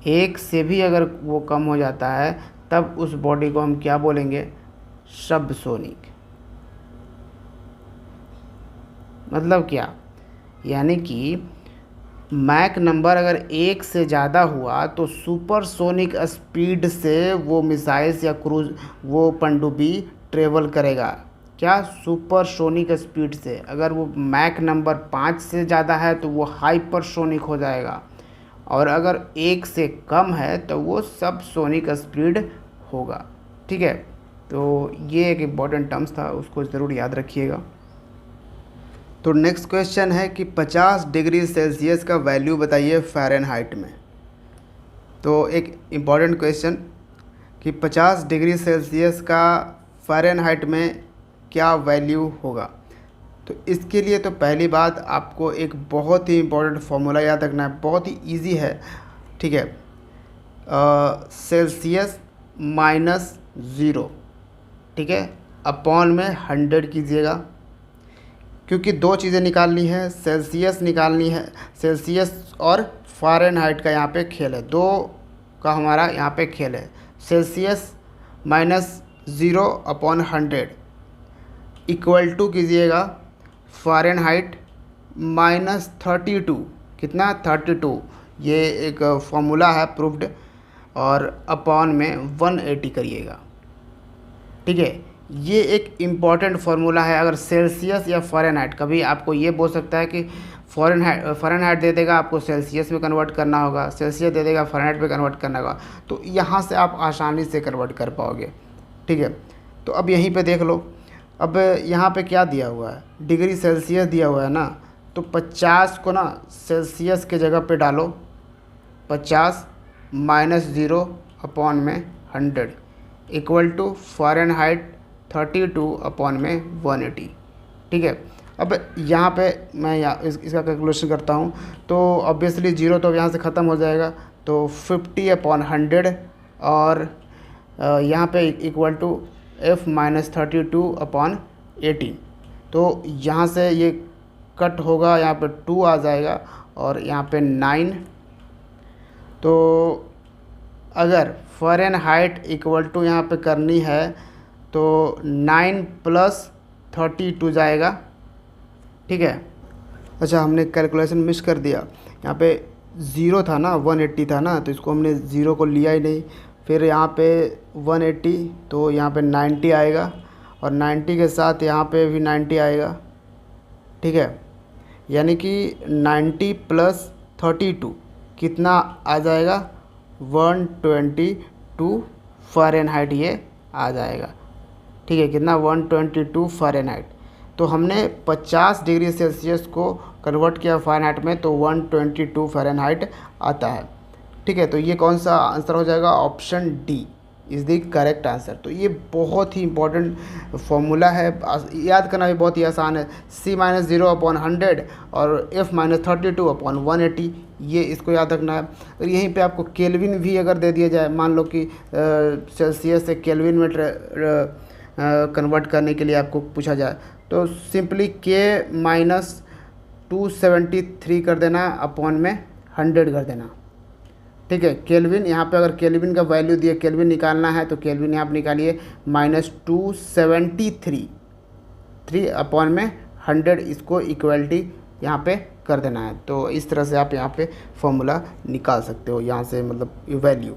1 से भी अगर वो कम हो जाता है तब उस बॉडी को हम क्या बोलेंगे? सबसोनिक। मतलब क्या? यानी कि मैक नंबर अगर 1 से ज़्यादा हुआ तो सुपरसोनिक स्पीड से वो मिसाइल्स या क्रूज, वो पनडुब्बी ट्रेवल करेगा। क्या? सुपरसोनिक स्पीड से। अगर वो मैक नंबर 5 से ज़्यादा है तो वो हाइपरसोनिक हो जाएगा, और अगर 1 से कम है तो वो सबसोनिक स्पीड होगा। ठीक है, तो ये एक इम्पॉर्टेंट टर्म्स था, उसको ज़रूर याद रखिएगा। तो नेक्स्ट क्वेश्चन है कि 50 डिग्री सेल्सियस का वैल्यू बताइए फ़ारेनहाइट में। तो एक इम्पॉर्टेंट क्वेश्चन कि 50 डिग्री सेल्सियस का फ़ारेनहाइट में क्या वैल्यू होगा। तो इसके लिए तो पहली बात आपको एक बहुत ही इम्पॉर्टेंट फार्मूला याद रखना है, बहुत ही इजी है। ठीक है, सेल्सियस माइनस 0, ठीक है, अपॉन में 100 कीजिएगा, क्योंकि दो चीज़ें निकालनी है, सेल्सियस निकालनी है, सेल्सियस और फ़ारेनहाइट का यहाँ पे खेल है, दो का हमारा यहाँ पे खेल है। Celsius minus 0 upon 100 equal to कीजिएगा फ़ारेनहाइट माइनस 32, कितना? 32, ये एक फॉर्मूला है प्रूफ्ड, और अपॉन में 180 करिएगा। ठीक है, ये एक इम्पॉर्टेंट फार्मूला है। अगर सेल्सियस या फ़ारेनहाइट, कभी आपको ये बोल सकता है कि फ़ारेनहाइट दे देगा, आपको सेल्सियस में कन्वर्ट करना होगा, सेल्सियस दे देगा, फ़ारेनहाइट में कन्वर्ट करना होगा, तो यहाँ से आप आसानी से कन्वर्ट कर पाओगे। ठीक है, तो अब यहीं पे देख लो, अब यहाँ पे क्या दिया हुआ है? डिग्री सेल्सियस दिया हुआ है ना, तो 50 को ना सेल्सियस के जगह पे डालो, 50 माइनस 0 अपॉन में 100 इक्वल टू फ़ारेनहाइट 32 अपॉन में 180। ठीक है, अब यहाँ पे मैं इसका कैलकुलेशन करता हूँ, तो ऑब्वियसली 0 तो यहाँ से ख़त्म हो जाएगा, तो 50 अपॉन 100 और यहाँ पे equal to f minus 32 upon 18। तो यहाँ से ये कट होगा, यहाँ पे 2 आ जाएगा और यहाँ पे 9। तो अगर फ़ारेनहाइट इक्वल टू यहाँ पे करनी है तो 9 प्लस 32 जाएगा। ठीक है, अच्छा हमने कैलकुलेशन मिस कर दिया, यहाँ पे 0 था ना, 180 था ना, तो इसको हमने 0 को लिया ही नहीं, फिर यहाँ पे 180, तो यहाँ पे 90 आएगा, और 90 के साथ यहाँ पे भी 90 आएगा। ठीक है, यानी कि 90 प्लस 32 कितना आ जाएगा? 122 फ़ारेनहाइट ये आ जाएगा। ठीक है, कितना? 122 फ़ारेनहाइट। तो हमने 50 डिग्री सेल्सियस को कन्वर्ट किया फ़ारेनहाइट में तो 122 फ़ारेनहाइट आता है। ठीक है, तो ये कौन सा आंसर हो जाएगा? Option D is the correct answer. तो ये बहुत ही इंपॉर्टेंट फॉर्मूला है, याद करना भी बहुत ही आसान है। C-0/100 और F-32/180, ये इसको याद रखना है। और यहीं पे आपको केल्विन भी अगर दे दिया जाए, मान लो कि सेल्सियस से केल्विन में कन्वर्ट करने के लिए आपको पूछा जाए, तो सिंपली K-273 कर देना, अपॉन में 100 कर देना। ठीक है, केल्विन यहाँ पे अगर केल्विन का वैल्यू दिए, केल्विन निकालना है तो केल्विन यहाँ पे निकालिए, -273 अपॉन में 100, इसको इक्वलिटी यहाँ पे कर देना है। तो इस तरह से आप यहाँ पे फॉर्मूला निकाल सकते हो, यहाँ से मतलब वैल्यू।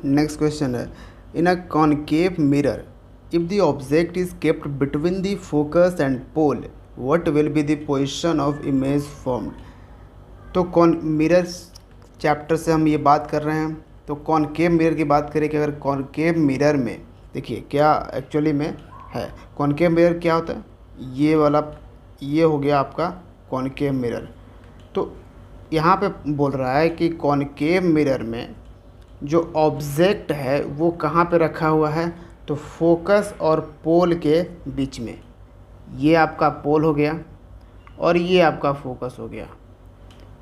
नेक्स्ट क्वेश्चन है, in a concave mirror if the object is kept between the focus and pole what will be the position of image formed. तो मिरर चैप्टर से हम ये बात कर रहे हैं, तो कॉनकेव मिरर की बात करें कि अगर कॉनकेव मिरर में देखिए क्या एक्चुअली में है। कॉनकेव मिरर क्या होता है? ये वाला, ये हो गया आपका कॉनकेव मिरर। तो यहाँ पे बोल रहा है कि कॉनकेव मिरर में जो ऑब्जेक्ट है वो कहाँ पे रखा हुआ है? तो फोकस और पोल के बीच में। ये आपका पोल हो गया और ये आपका फोकस हो गया।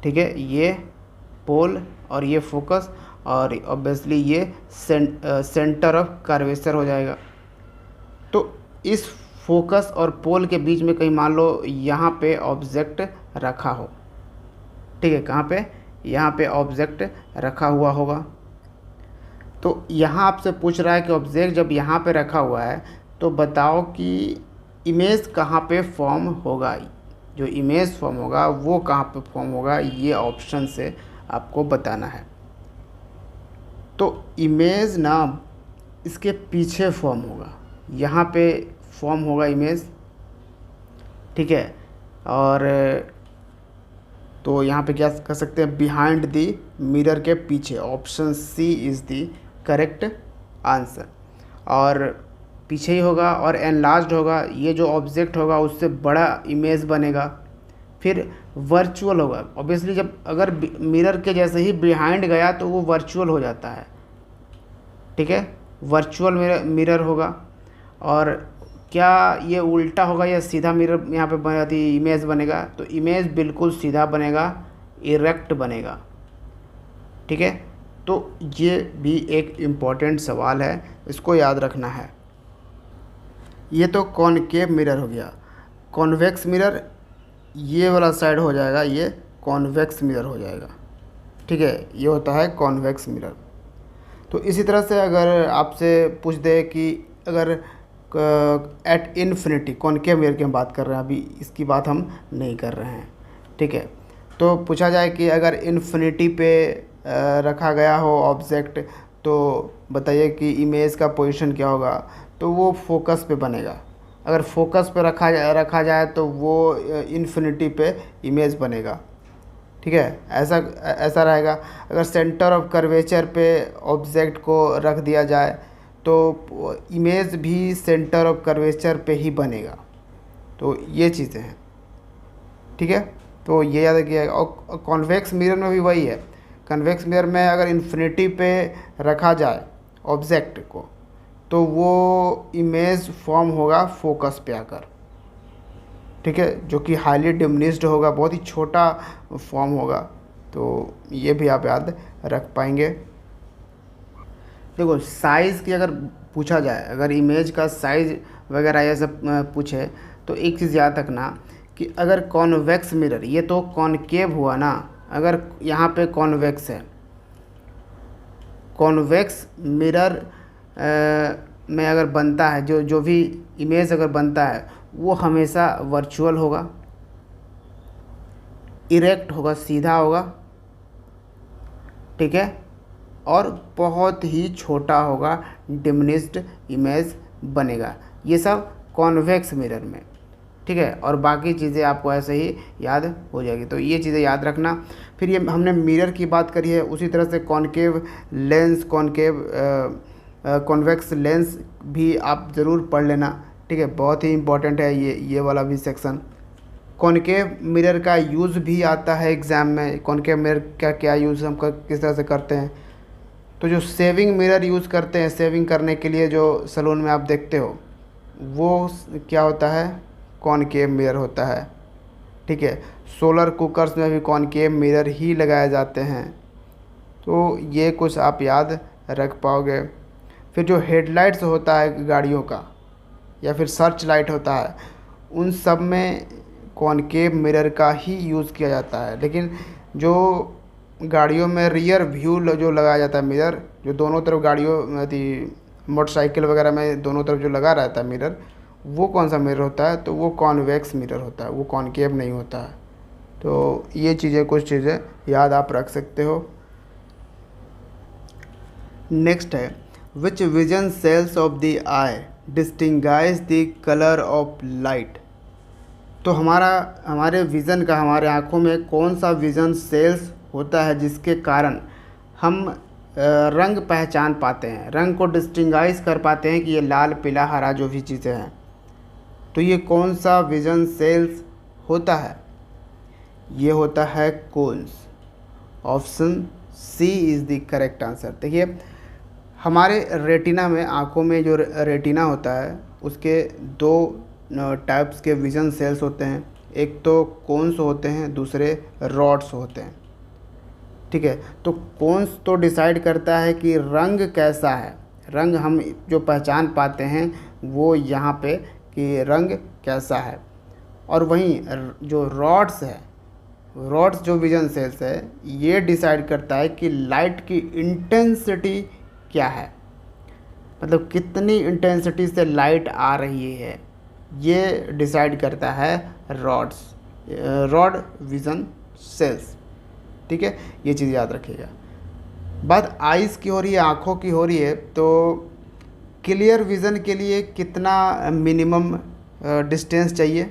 ठीक है, ये पोल और ये फोकस, और ऑब्वियसली ये सेंटर ऑफ कर्वेचर हो जाएगा। तो इस फोकस और पोल के बीच में कहीं मान लो यहाँ पे ऑब्जेक्ट रखा हो। ठीक है, कहाँ पे? यहाँ पे ऑब्जेक्ट रखा हुआ होगा। तो यहाँ आपसे पूछ रहा है कि ऑब्जेक्ट जब यहाँ पे रखा हुआ है तो बताओ कि इमेज कहाँ पे फॉर्म होगा। जो इमेज फॉर्म होगा वो कहाँ पे फॉर्म होगा, ये ऑप्शन से आपको बताना है। तो इमेज ना इसके पीछे फॉर्म होगा, यहाँ पे फॉर्म होगा इमेज। ठीक है, और तो यहाँ पे क्या कर सकते हैं? बिहाइंड द मिरर के पीछे। Option C is the correct answer. और पीछे ही होगा और एनलार्ज्ड होगा, ये जो ऑब्जेक्ट होगा उससे बड़ा इमेज बनेगा। फिर वर्चुअल होगा, ऑब्वियसली जब अगर मिरर के जैसे ही बिहाइंड गया तो वो वर्चुअल हो जाता है। ठीक है, वर्चुअल मिरर होगा। और क्या ये उल्टा होगा या सीधा मिरर यहाँ पे इमेज बनेगा? तो इमेज बिल्कुल सीधा बनेगा, इरेक्ट बनेगा। ठीक है, तो ये भी एक इम्पॉर्टेंट सवाल है, इसको याद रखना है। ये तो कॉनकेव मिरर हो गया। कॉन्वेक्स मिरर ये वाला साइड हो जाएगा, ये कॉन्वेक्स मिरर हो जाएगा। ठीक है, ये होता है कॉन्वेक्स मिरर। तो इसी तरह से अगर आपसे पूछ दे कि अगर एट इन्फिनिटी, कॉनकेव मिरर की हम बात कर रहे हैं, अभी इसकी बात हम नहीं कर रहे हैं। ठीक है, तो पूछा जाए कि अगर इन्फिनिटी पे रखा गया हो ऑब्जेक्ट तो बताइए कि इमेज का पोजीशन क्या होगा? तो वो फोकस पे बनेगा। अगर फोकस पे रखा जाए तो वो इन्फिनिटी पे इमेज बनेगा। ठीक है, ऐसा रहेगा। अगर सेंटर ऑफ कर्वेचर पे ऑब्जेक्ट को रख दिया जाए तो इमेज भी सेंटर ऑफ कर्वेचर पे ही बनेगा। तो ये चीज़ें हैं। ठीक है, तो ये याद रखिएगा। और कॉन्वेक्स मिरर में भी वही है। कन्वेक्स मिरर में अगर इन्फिनिटी पे रखा जाए ऑब्जेक्ट को तो वो इमेज फॉर्म होगा फोकस पे आकर। ठीक है, जो कि हाईली डिमिनिश्ड होगा, बहुत ही छोटा फॉर्म होगा। तो ये भी आप याद रख पाएंगे। देखो, साइज़ की अगर पूछा जाए, अगर इमेज का साइज़ वगैरह ये सब पूछे तो एक चीज़ याद रखना कि अगर कॉन्वेक्स मिरर, ये तो कॉनकेव हुआ ना, अगर यहाँ पे कॉन्वेक्स है, कॉन्वेक्स मिरर में अगर बनता है, जो भी इमेज अगर बनता है वो हमेशा वर्चुअल होगा, इरेक्ट होगा, सीधा होगा। ठीक है, और बहुत ही छोटा होगा, डिमिनिश्ड इमेज बनेगा। ये सब कॉन्वेक्स मिरर में। ठीक है, और बाकी चीज़ें आपको ऐसे ही याद हो जाएगी। तो ये चीज़ें याद रखना। फिर ये हमने मिरर की बात करी है, उसी तरह से कॉनकेव लेंस, कॉन्वेक्स लेंस भी आप ज़रूर पढ़ लेना ठीक है, बहुत ही इम्पोर्टेंट है ये वाला भी सेक्शन। कॉनकेव मिरर का यूज़ भी आता है एग्ज़ाम में। कॉनकेव मिरर का क्या यूज़ हम किस तरह से करते हैं? तो जो सेविंग मिरर यूज़ करते हैं, सेविंग करने के लिए जो सैलून में आप देखते हो, वो क्या होता है? कॉनकेव मिरर होता है। ठीक है, सोलर कुकर्स में भी कॉनकेव मिरर ही लगाए जाते हैं। तो ये कुछ आप याद रख पाओगे। फिर जो हेडलाइट्स होता है गाड़ियों का, या फिर सर्च लाइट होता है, उन सब में कॉनकेव मिरर का ही यूज़ किया जाता है। लेकिन जो गाड़ियों में रियर व्यू जो लगाया जाता है मिरर, जो दोनों तरफ गाड़ियों मोटरसाइकिल वगैरह में दोनों तरफ जो लगा रहता है मिरर, वो कौन सा मिरर होता है? तो वो कॉन्वेक्स मिरर होता है, वो कॉनकेव नहीं होता है। तो ये चीज़ें, कुछ चीज़ें याद आप रख सकते हो। नेक्स्ट है, which vision cells of the eye distinguish the colour of light. तो हमारे विज़न का, हमारे आँखों में कौन सा विज़न सेल्स होता है जिसके कारण हम रंग पहचान पाते हैं, रंग को डिस्टिंगाइज कर पाते हैं कि ये लाल, पीला, हरा जो भी चीज़ें हैं। तो ये कौन सा विज़न सेल्स होता है? ये होता है cones. Option C is the correct answer. देखिए, हमारे रेटिना में, आँखों में जो रेटिना होता है, उसके दो टाइप्स के विज़न सेल्स होते हैं। एक तो कोन्स होते हैं, दूसरे रॉड्स होते हैं। ठीक है, तो कोन्स तो डिसाइड करता है कि रंग कैसा है, रंग हम जो पहचान पाते हैं वो यहाँ पे कि रंग कैसा है। और वहीं जो रॉड्स है, रॉड्स जो विजन सेल्स है, ये डिसाइड करता है कि लाइट की इंटेंसिटी क्या है, मतलब कितनी इंटेंसिटी से लाइट आ रही है, ये डिसाइड करता है रॉड विज़न सेल्स। ठीक है, ये चीज़ याद रखिएगा। बात आइज़ की हो रही है, आँखों की हो रही है, तो क्लियर विज़न के लिए कितना मिनिमम डिस्टेंस चाहिए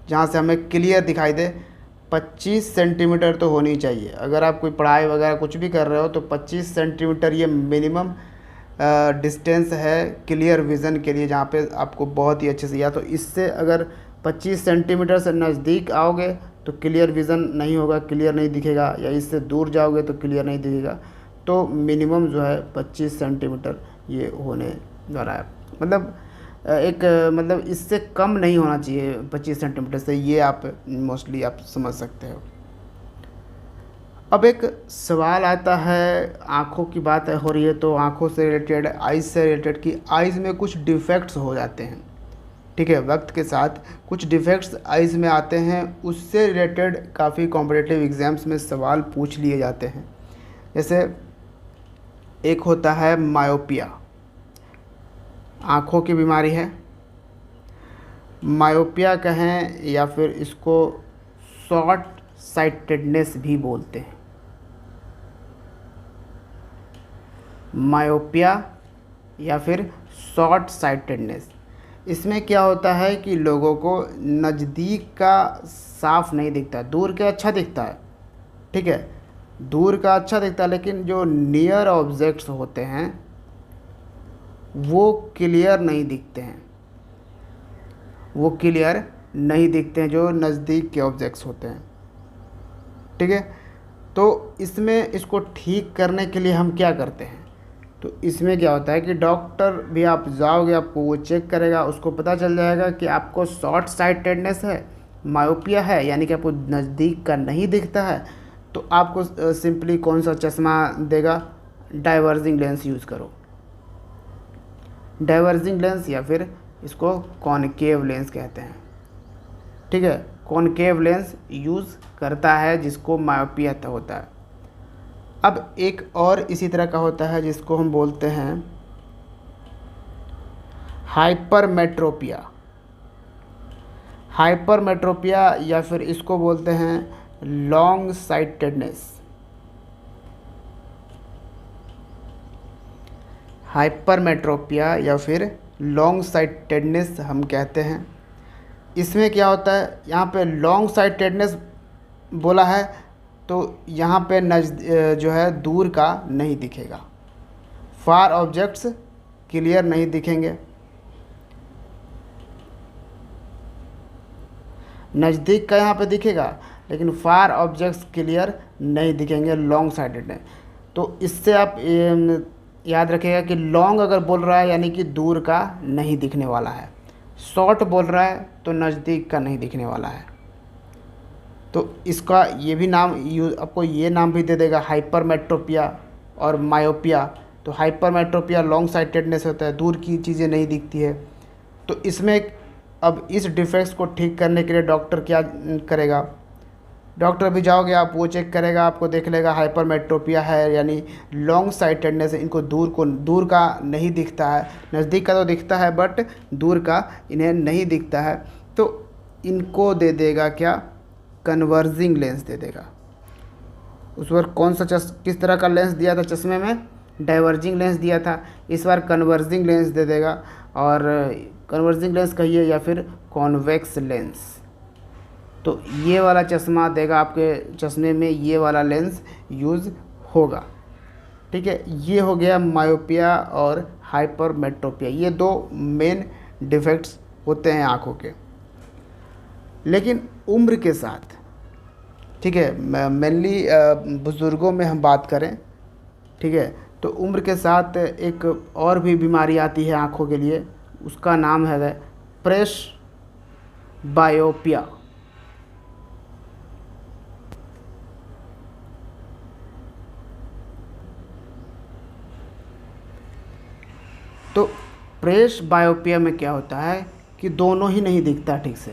जहाँ से हमें क्लियर दिखाई दे? 25 सेंटीमीटर तो होनी चाहिए। अगर आप कोई पढ़ाई वगैरह कुछ भी कर रहे हो तो 25 सेंटीमीटर ये मिनिमम डिस्टेंस है क्लियर विज़न के लिए, जहाँ पे आपको बहुत ही अच्छे से, या तो इससे अगर 25 सेंटीमीटर से नज़दीक आओगे तो क्लियर विज़न नहीं होगा, क्लियर नहीं दिखेगा, या इससे दूर जाओगे तो क्लियर नहीं दिखेगा। तो मिनिमम जो है 25 सेंटीमीटर ये होने वाला है। मतलब मतलब इससे कम नहीं होना चाहिए 25 सेंटीमीटर से, ये आप मोस्टली आप समझ सकते हो। अब एक सवाल आता है, आँखों की बात हो रही है तो आँखों से रिलेटेड, आइज़ से रिलेटेड, कि आइज़ में कुछ डिफेक्ट्स हो जाते हैं। ठीक है, वक्त के साथ कुछ डिफेक्ट्स आइज़ में आते हैं, उससे रिलेटेड काफ़ी कॉम्पिटिटिव एग्ज़ाम्स में सवाल पूछ लिए जाते हैं। जैसे एक होता है मायोपिया, आँखों की बीमारी है, मायोपिया कहें या फिर इसको शॉर्ट साइटेडनेस भी बोलते हैं। मायोपिया या फिर शॉर्ट साइटेडनेस, इसमें क्या होता है कि लोगों को नज़दीक का साफ नहीं दिखता, दूर का अच्छा दिखता है। ठीक है, दूर का अच्छा दिखता है, लेकिन जो नियर ऑब्जेक्ट्स होते हैं वो क्लियर नहीं दिखते हैं, वो क्लियर नहीं दिखते हैं जो नज़दीक के ऑब्जेक्ट्स होते हैं। ठीक है, तो इसमें इसको ठीक करने के लिए हम क्या करते हैं? तो इसमें क्या होता है कि डॉक्टर भी, आप जाओगे, आपको वो चेक करेगा, उसको पता चल जाएगा कि आपको शॉर्ट साइटेडनेस है, मायोपिया है, यानी कि आपको नज़दीक का नहीं दिखता है। तो आपको सिंपली कौन सा चश्मा देगा? डाइवर्जिंग लेंस यूज़ करो, डाइवर्जिंग लेंस, या फिर इसको कॉनकेव लेंस कहते हैं। ठीक है, कॉनकेव लेंस यूज़ करता है जिसको मायोपिया होता है। अब एक और इसी तरह का होता है जिसको हम बोलते हैं हाइपरमेट्रोपिया, हाइपरमेट्रोपिया, या फिर इसको बोलते हैं लॉन्ग साइटेडनेस। हाइपरमेट्रोपिया या फिर लॉन्ग साइटेडनेस हम कहते हैं। इसमें क्या होता है, यहाँ पे लॉन्ग साइटेडनेस बोला है तो यहाँ पे जो है दूर का नहीं दिखेगा, फार ऑब्जेक्ट्स क्लियर नहीं दिखेंगे। नज़दीक का यहाँ पे दिखेगा, लेकिन फार ऑब्जेक्ट्स क्लियर नहीं दिखेंगे लॉन्ग साइटेड है। तो इससे आप याद रखिएगा कि लॉन्ग अगर बोल रहा है यानी कि दूर का नहीं दिखने वाला है, शॉर्ट बोल रहा है तो नज़दीक का नहीं दिखने वाला है। तो इसका ये भी नाम आपको ये नाम भी दे देगा, हाइपरमेट्रोपिया और मायोपिया। तो हाइपरमेट्रोपिया लॉन्ग साइटेडनेस होता है, दूर की चीज़ें नहीं दिखती है। तो इसमें अब इस डिफेक्ट्स को ठीक करने के लिए डॉक्टर क्या करेगा, डॉक्टर भी जाओगे आप, वो चेक करेगा, आपको देख लेगा हाइपरमेट्रोपिया है यानी लॉन्ग साइटेडनेस है, इनको दूर का नहीं दिखता है, नज़दीक का तो दिखता है बट दूर का इन्हें नहीं दिखता है। तो इनको दे देगा क्या, कन्वर्जिंग लेंस दे देगा। उस बार कौन सा किस तरह का लेंस दिया था चश्मे में, डाइवर्जिंग लेंस दिया था, इस बार कन्वर्जिंग लेंस दे देगा। और कन्वर्जिंग लेंस कहिए या फिर कॉन्वेक्स लेंस। तो ये वाला चश्मा देगा आपके चश्मे में, ये वाला लेंस यूज़ होगा। ठीक है, ये हो गया मायोपिया और हाइपरमेट्रोपिया, ये दो मेन डिफेक्ट्स होते हैं आँखों के। लेकिन उम्र के साथ, ठीक है, मेनली बुज़ुर्गों में हम बात करें, ठीक है, तो उम्र के साथ एक और भी बीमारी आती है आँखों के लिए, उसका नाम है प्रेस बायोपिया। तो प्रेस बायोपिया में क्या होता है कि दोनों ही नहीं दिखता ठीक से,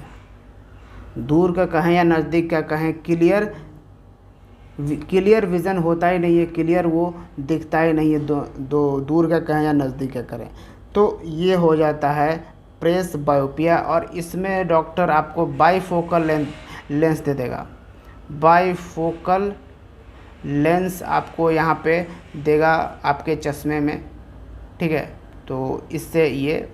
दूर का कहें या नज़दीक का कहें, क्लियर विज़न होता ही नहीं है, क्लियर वो दिखता ही नहीं है, दूर का कहें या नज़दीक का करें। तो ये हो जाता है प्रेस बायोपिया। और इसमें डॉक्टर आपको बाईफोकल लेंस दे देगा, बाईफोकल लेंस आपको यहाँ पे देगा आपके चश्मे में। ठीक है, तो इससे ये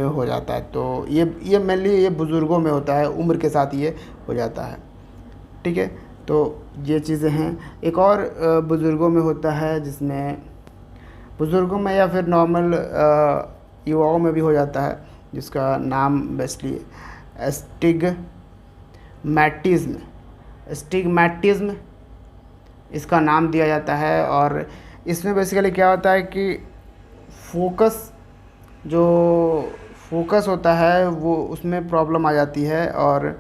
हो जाता है। तो ये मेनली ये बुज़ुर्गों में होता है, उम्र के साथ ये हो जाता है। ठीक है, तो ये चीज़ें हैं। एक और बुज़ुर्गों में होता है, जिसमें बुज़ुर्गों में या फिर नॉर्मल युवाओं में भी हो जाता है, जिसका नाम बेसिकली एस्टिग्मैटिज़्म इसका नाम दिया जाता है। और इसमें बेसिकली क्या होता है कि फोकस होता है वो, उसमें प्रॉब्लम आ जाती है। और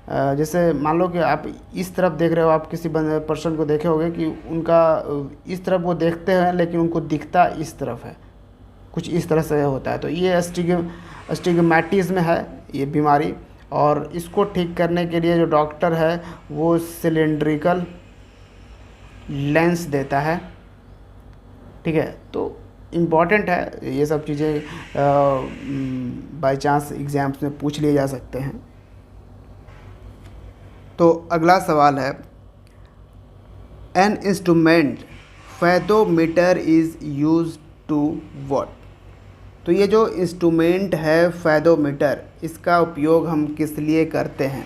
जैसे मान लो कि आप इस तरफ देख रहे हो, आप किसी पर्सन को देखे होंगे कि उनका इस तरफ वो देखते हैं लेकिन उनको दिखता इस तरफ है, कुछ इस तरह से होता है। तो ये एस्टिग्मैटिज़्म है ये बीमारी। और इसको ठीक करने के लिए जो डॉक्टर है वो सिलेंड्रिकल लेंस देता है। ठीक है, तो इम्पॉर्टेंट है ये सब चीज़ें, बाय चांस एग्ज़ाम्स में पूछ लिए जा सकते हैं। तो अगला सवाल है, an instrument fathometer is use to what. तो ये जो इंस्ट्रूमेंट है फैथोमीटर, इसका उपयोग हम किस लिए करते हैं।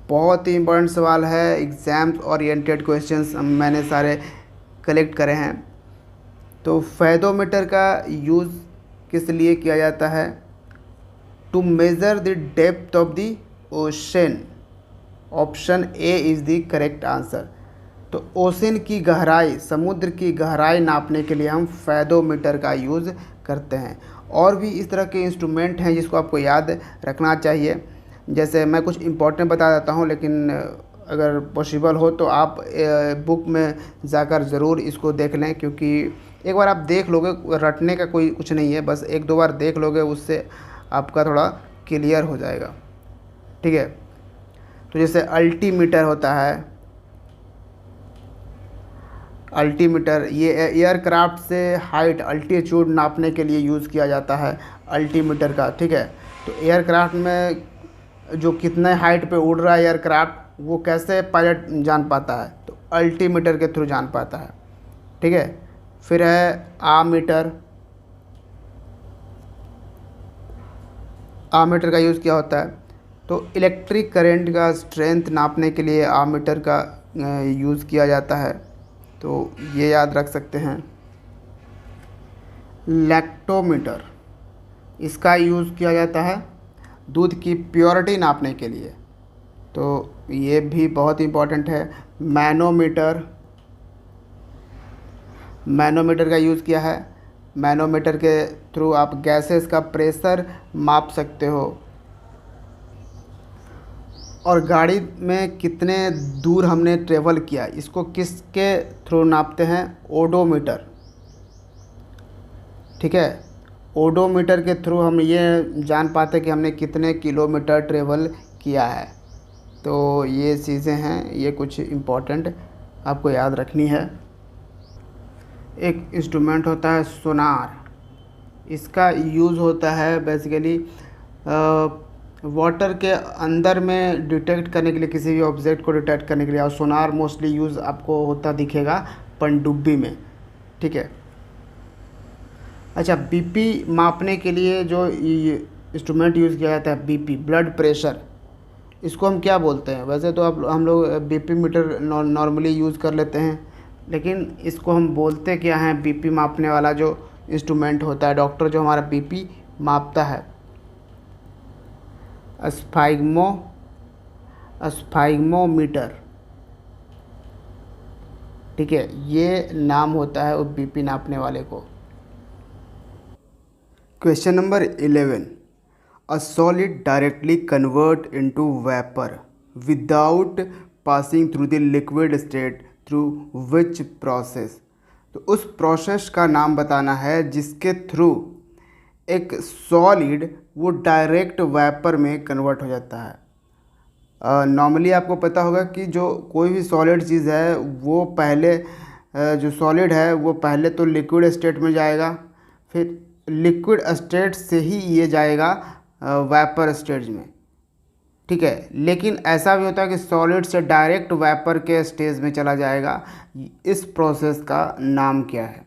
बहुत ही इम्पोर्टेंट सवाल है, एग्ज़ाम्स ओरिएंटेड क्वेश्चंस मैंने सारे कलेक्ट करे हैं। तो फैथोमीटर का यूज़ किस लिए किया जाता है, to measure the depth of the ocean. Option A is the correct answer. तो ओशन की गहराई, समुद्र की गहराई नापने के लिए हम फैथोमीटर का यूज़ करते हैं। और भी इस तरह के इंस्ट्रूमेंट हैं जिसको आपको याद रखना चाहिए। जैसे मैं कुछ इम्पोर्टेंट बता देता हूँ, लेकिन अगर पॉसिबल हो तो आप बुक में जाकर ज़रूर इसको देख लें, क्योंकि एक बार आप देख लोगे, रटने का कोई कुछ नहीं है, बस एक दो बार देख लोगे, उससे आपका थोड़ा क्लियर हो जाएगा। ठीक है, तो जैसे अल्टीमीटर होता है, अल्टीमीटर ये एयरक्राफ्ट से हाइट अल्टीट्यूड नापने के लिए यूज़ किया जाता है अल्टीमीटर का। ठीक है, तो एयरक्राफ्ट में जो कितने हाइट पे उड़ रहा है एयरक्राफ्ट, वो कैसे पायलट जान पाता है, तो अल्टीमीटर के थ्रू जान पाता है। ठीक है, फिर है आमीटर। आमीटर का यूज़ क्या होता है, तो इलेक्ट्रिक करंट का स्ट्रेंथ नापने के लिए आमीटर का यूज़ किया जाता है, तो ये याद रख सकते हैं। लैक्टोमीटर, इसका यूज़ किया जाता है दूध की प्योरिटी नापने के लिए। तो ये भी बहुत इम्पोर्टेंट है। मैनोमीटर, मैनोमीटर का यूज़ किया है। मैनोमीटर के थ्रू आप गैसेस का प्रेशर माप सकते हो। और गाड़ी में कितने दूर हमने ट्रेवल किया, इसको किसके थ्रू नापते हैं? ओडोमीटर। ठीक है, ओडोमीटर के थ्रू हम ये जान पाते कि हमने कितने किलोमीटर ट्रेवल किया है। तो ये चीज़ें हैं, ये कुछ इम्पोर्टेंट आपको याद रखनी है। एक इंस्ट्रूमेंट होता है सोनार। इसका यूज़ होता है बेसिकली वाटर के अंदर में डिटेक्ट करने के लिए, किसी भी ऑब्जेक्ट को डिटेक्ट करने के लिए। और सोनार मोस्टली यूज़ आपको होता दिखेगा पनडुब्बी में। ठीक है। अच्छा, बीपी मापने के लिए जो इंस्ट्रूमेंट यूज़ किया जाता है, बीपी ब्लड प्रेशर, इसको हम क्या बोलते हैं? वैसे तो अब हम लोग बीपी मीटर नॉर्मली यूज़ कर लेते हैं, लेकिन इसको हम बोलते क्या हैं? बीपी मापने वाला जो इंस्ट्रूमेंट होता है, डॉक्टर जो हमारा बीपी मापता है, स्फाइग्मोमीटर। ठीक है, ये नाम होता है उस बीपी नापने वाले को। Question number 11, a solid directly convert into vapour without passing through the liquid state through which process. तो उस प्रोसेस का नाम बताना है जिसके थ्रू एक सॉलिड वो डायरेक्ट वेपर में कन्वर्ट हो जाता है। नॉर्मली आपको पता होगा कि जो कोई भी सॉलिड चीज़ है वो पहले जो सॉलिड है वो पहले तो लिक्विड स्टेट में जाएगा, फिर लिक्विड स्टेट से ही ये जाएगा वेपर स्टेज में। ठीक है, लेकिन ऐसा भी होता है कि सॉलिड से डायरेक्ट वेपर के स्टेज में चला जाएगा। इस प्रोसेस का नाम क्या है?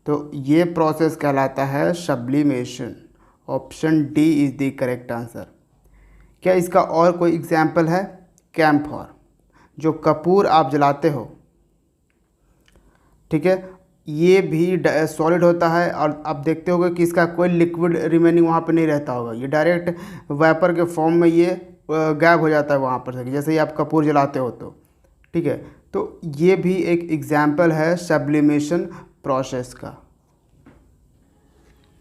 तो ये प्रोसेस कहलाता है sublimation. Option D is the correct answer. क्या इसका और कोई एग्जाम्पल है? कैम्फर, जो कपूर आप जलाते हो, ठीक है, ये भी सॉलिड होता है। और आप देखते होगे कि इसका कोई लिक्विड रिमेनिंग वहाँ पे नहीं रहता होगा, ये डायरेक्ट वेपर के फॉर्म में ये गायब हो जाता है वहाँ पर से, जैसे ही आप कपूर जलाते हो तो। ठीक है, तो ये भी एक एग्जाम्पल है सब्लिमेशन प्रोसेस का।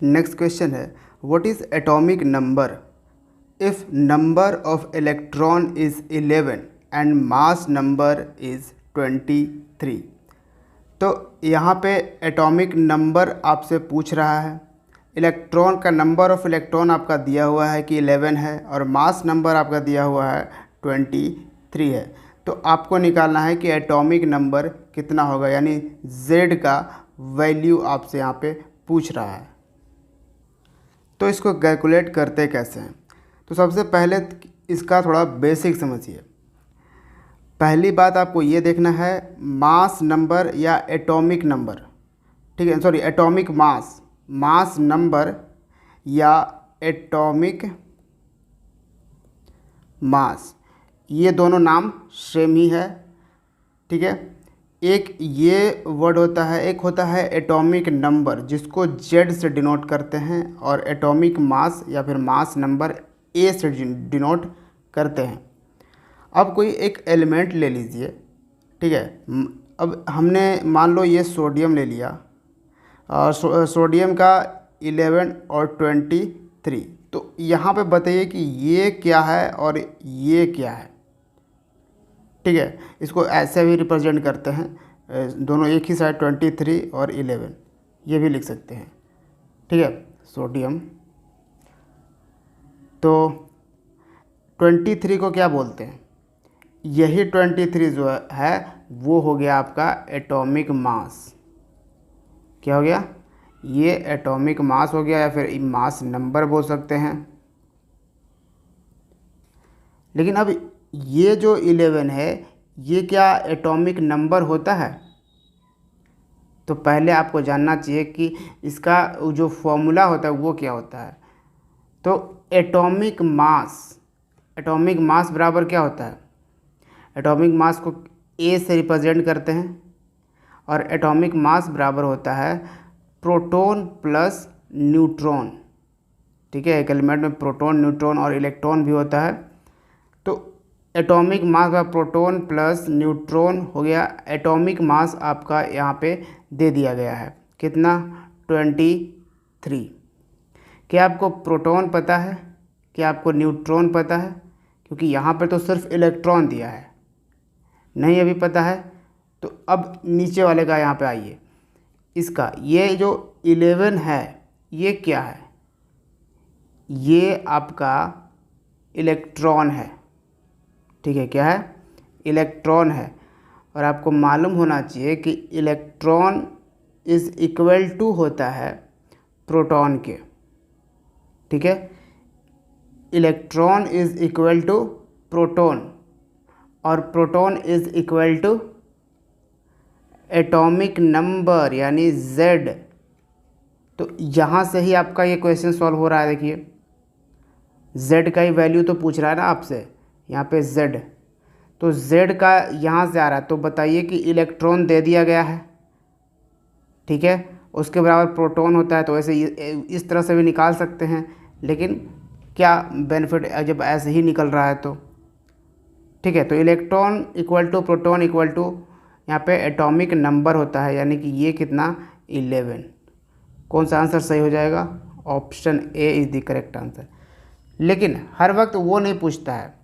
नेक्स्ट क्वेश्चन है, what is atomic number if number of electron is 11 and mass number is 23। तो यहाँ पे एटॉमिक नंबर आपसे पूछ रहा है, इलेक्ट्रॉन का नंबर ऑफ इलेक्ट्रॉन आपका दिया हुआ है कि 11 है, और मास नंबर आपका दिया हुआ है 23 है। तो आपको निकालना है कि एटॉमिक नंबर कितना होगा, यानी Z का वैल्यू आपसे यहाँ पे पूछ रहा है। तो इसको कैलकुलेट करते कैसे हैं? तो सबसे पहले इसका थोड़ा बेसिक समझिए। पहली बात आपको ये देखना है मास नंबर या एटॉमिक नंबर, ठीक है, sorry atomic mass, mass number या एटॉमिक मास, ये दोनों नाम सेम ही है। ठीक है, एक ये वर्ड होता है, एक होता है एटॉमिक नंबर जिसको Z से डिनोट करते हैं, और एटॉमिक मास या फिर मास नंबर A से डिनोट करते हैं। अब कोई एक एलिमेंट ले लीजिए, ठीक है, अब हमने मान लो ये सोडियम ले लिया, और सोडियम का 11 और 23। तो यहाँ पे बताइए कि ये क्या है और ये क्या है। ठीक है, इसको ऐसे भी रिप्रेजेंट करते हैं, दोनों एक ही साइड 23 और 11 ये भी लिख सकते हैं। ठीक है, सोडियम, तो 23 को क्या बोलते हैं? यही 23 जो है वो हो गया आपका एटॉमिक मास। क्या हो गया? ये एटॉमिक मास हो गया, या फिर मास नंबर बोल सकते हैं। लेकिन अब ये जो 11 है ये क्या एटॉमिक नंबर होता है? तो पहले आपको जानना चाहिए कि इसका जो फॉर्मूला होता है वो क्या होता है। तो एटॉमिक मास बराबर क्या होता है? एटॉमिक मास को A से रिप्रेजेंट करते हैं, और एटॉमिक मास बराबर होता है प्रोटॉन प्लस न्यूट्रॉन। ठीक है, एक एलिमेंट में प्रोटॉन, न्यूट्रॉन और इलेक्ट्रॉन भी होता है। तो atomic mass by proton plus neutron हो गया। एटॉमिक मास आपका यहाँ पे दे दिया गया है कितना 23। क्या आपको प्रोटॉन पता है, क्या आपको न्यूट्रॉन पता है? क्योंकि यहाँ पर तो सिर्फ इलेक्ट्रॉन दिया है, नहीं अभी पता है। तो अब नीचे वाले का यहाँ पे आइए, इसका ये जो 11 है ये क्या है? ये आपका इलेक्ट्रॉन है, ठीक है, क्या है? इलेक्ट्रॉन है। और आपको मालूम होना चाहिए कि इलेक्ट्रॉन इज़ इक्वल टू होता है प्रोटॉन के, ठीक है। Electron is equal to proton और proton is equal to atomic number यानी Z। तो यहाँ से ही आपका ये क्वेश्चन सॉल्व हो रहा है। देखिए Z का ही वैल्यू तो पूछ रहा है ना आपसे, यहाँ पे Z, तो Z का यहाँ से आ रहा है। तो बताइए कि इलेक्ट्रॉन दे दिया गया है, ठीक है, उसके बराबर प्रोटॉन होता है, तो ऐसे इस तरह से भी निकाल सकते हैं। लेकिन क्या बेनिफिट जब ऐसे ही निकल रहा है तो, ठीक है। तो electron equal to proton equal to यहाँ पे एटॉमिक नंबर होता है, यानी कि ये कितना 11। कौन सा आंसर सही हो जाएगा? Option A is the correct answer. लेकिन हर वक्त वो नहीं पूछता है,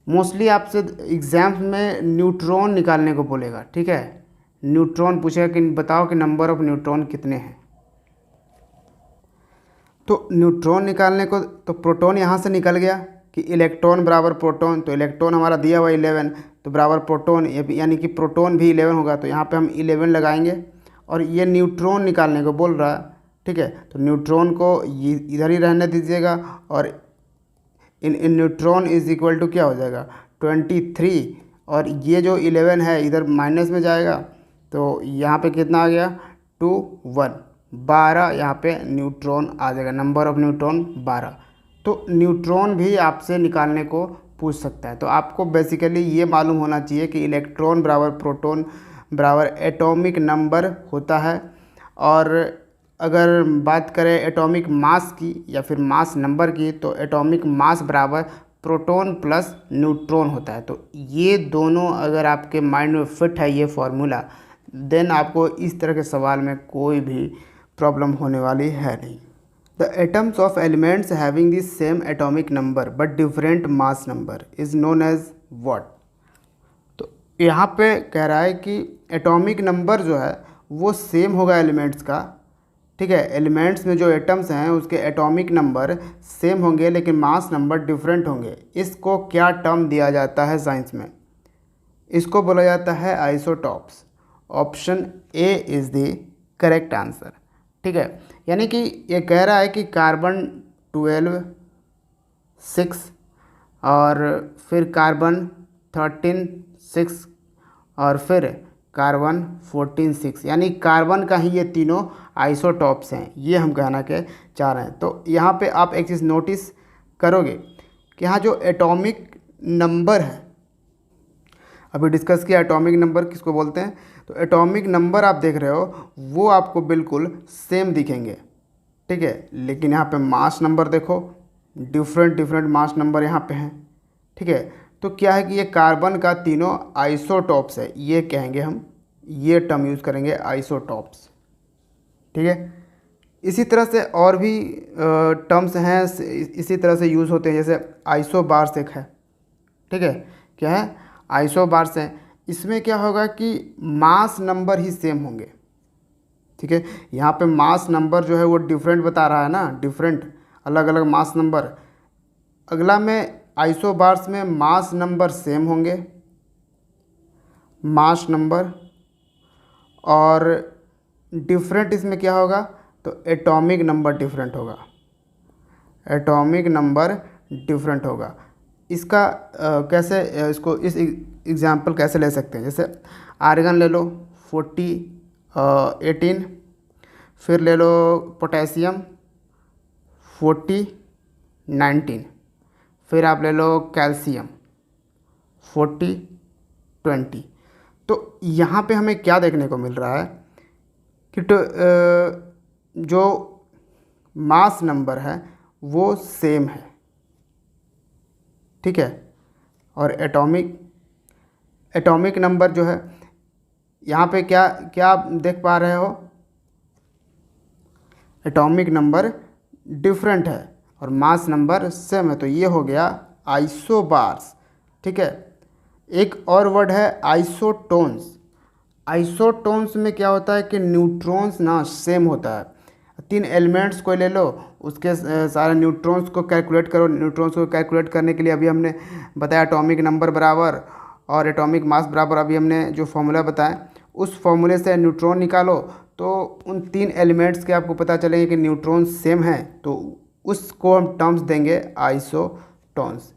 मोस्टली आपसे एग्ज़ाम्स में न्यूट्रॉन निकालने को बोलेगा, ठीक है। न्यूट्रॉन पूछेगा कि बताओ कि नंबर ऑफ न्यूट्रॉन कितने हैं। तो न्यूट्रॉन निकालने को तो प्रोटॉन यहाँ से निकल गया कि इलेक्ट्रॉन बराबर प्रोटॉन, तो इलेक्ट्रॉन हमारा दिया हुआ 11 तो बराबर प्रोटॉन, यानी कि प्रोटॉन भी 11 होगा। तो यहाँ पे हम 11 लगाएंगे। और ये न्यूट्रॉन निकालने को बोल रहा है, ठीक है। तो न्यूट्रॉन को इधर ही रहने दीजिएगा और इन न्यूट्रॉन इज़ इक्वल टू क्या हो जाएगा 23। और ये जो 11 है इधर माइनस में जाएगा, तो यहाँ पे कितना आ गया 2 1 12। यहाँ पे न्यूट्रॉन आ जाएगा, नंबर ऑफ न्यूट्रॉन 12। तो न्यूट्रॉन भी आपसे निकालने को पूछ सकता है। तो आपको बेसिकली ये मालूम होना चाहिए कि इलेक्ट्रॉन बराबर प्रोटॉन बराबर एटॉमिक नंबर होता है। और अगर बात करें एटॉमिक मास की या फिर मास नंबर की, तो एटॉमिक मास बराबर प्रोटॉन प्लस न्यूट्रॉन होता है। तो ये दोनों अगर आपके माइंड में फिट है ये फार्मूला, देन आपको इस तरह के सवाल में कोई भी प्रॉब्लम होने वाली है नहीं। The atoms of elements having the same atomic number but different mass number is known as what? तो यहाँ पे कह रहा है कि एटॉमिक नंबर जो है वो सेम होगा एलिमेंट्स का, ठीक है। एलिमेंट्स में जो एटम्स हैं उसके एटॉमिक नंबर सेम होंगे लेकिन मास नंबर डिफरेंट होंगे। इसको क्या टर्म दिया जाता है साइंस में? इसको बोला जाता है isotopes. Option A is the correct answer, ठीक है। यानी कि ये कह रहा है कि कार्बन 12 6 और फिर कार्बन 13 6 और फिर कार्बन 14 6, यानी कार्बन का ही ये तीनों आइसोटॉप्स हैं, ये हम कहना के चाह रहे हैं। तो यहाँ पे आप एक चीज़ नोटिस करोगे कि यहाँ जो एटॉमिक नंबर है, अभी डिस्कस किया एटॉमिक नंबर किसको बोलते हैं, तो एटॉमिक नंबर आप देख रहे हो वो आपको बिल्कुल सेम दिखेंगे, ठीक है। लेकिन यहाँ पे मास नंबर देखो, डिफरेंट मास नंबर यहाँ पे हैं, ठीक है। तो क्या है कि ये कार्बन का तीनों आइसोटॉप्स है, ये कहेंगे हम, ये टर्म यूज़ करेंगे आइसोटॉप्स, ठीक है। इसी तरह से और भी टर्म्स हैं इसी तरह से यूज़ होते हैं, जैसे आइसोबार्स एक है, ठीक है। क्या है? आइसोबार्स है। इसमें क्या होगा कि मास नंबर ही सेम होंगे, ठीक है। यहाँ पे मास नंबर जो है वो डिफरेंट बता रहा है ना, डिफरेंट अलग अलग मास नंबर। अगला में आइसोबार्स में मास नंबर सेम होंगे, मास नंबर, और डिफरेंट इसमें क्या होगा तो एटॉमिक नंबर डिफरेंट होगा, एटॉमिक नंबर डिफरेंट होगा। इसका कैसे इसको इस एग्जांपल कैसे ले सकते हैं, जैसे आर्गन ले लो 18, फिर ले लो पोटेशियम 19, फिर आप ले लो कैल्शियम 20। तो यहाँ पे हमें क्या देखने को मिल रहा है कि जो मास नंबर है वो सेम है, ठीक है। और एटॉमिक नंबर जो है यहाँ पे क्या क्या आप देख पा रहे हो, एटॉमिक नंबर डिफरेंट है और मास नंबर सेम है, तो ये हो गया आइसोबार्स। ठीक है, एक और वर्ड है आइसोटोन्स। आइसोटोन्स में क्या होता है कि न्यूट्रॉन्स ना सेम होता है। 3 एलिमेंट्स को ले लो, उसके सारे न्यूट्रॉन्स को कैलकुलेट करो। न्यूट्रॉन्स को कैलकुलेट करने के लिए अभी हमने बताया एटॉमिक नंबर बराबर और एटॉमिक मास बराबर, अभी हमने जो फॉर्मूला बताया उस फॉर्मूले से न्यूट्रॉन निकालो तो उन 3 एलिमेंट्स के आपको पता चलेंगे कि न्यूट्रॉन सेम हैं, तो उसको हम टर्म्स देंगे आइसोटोन्स।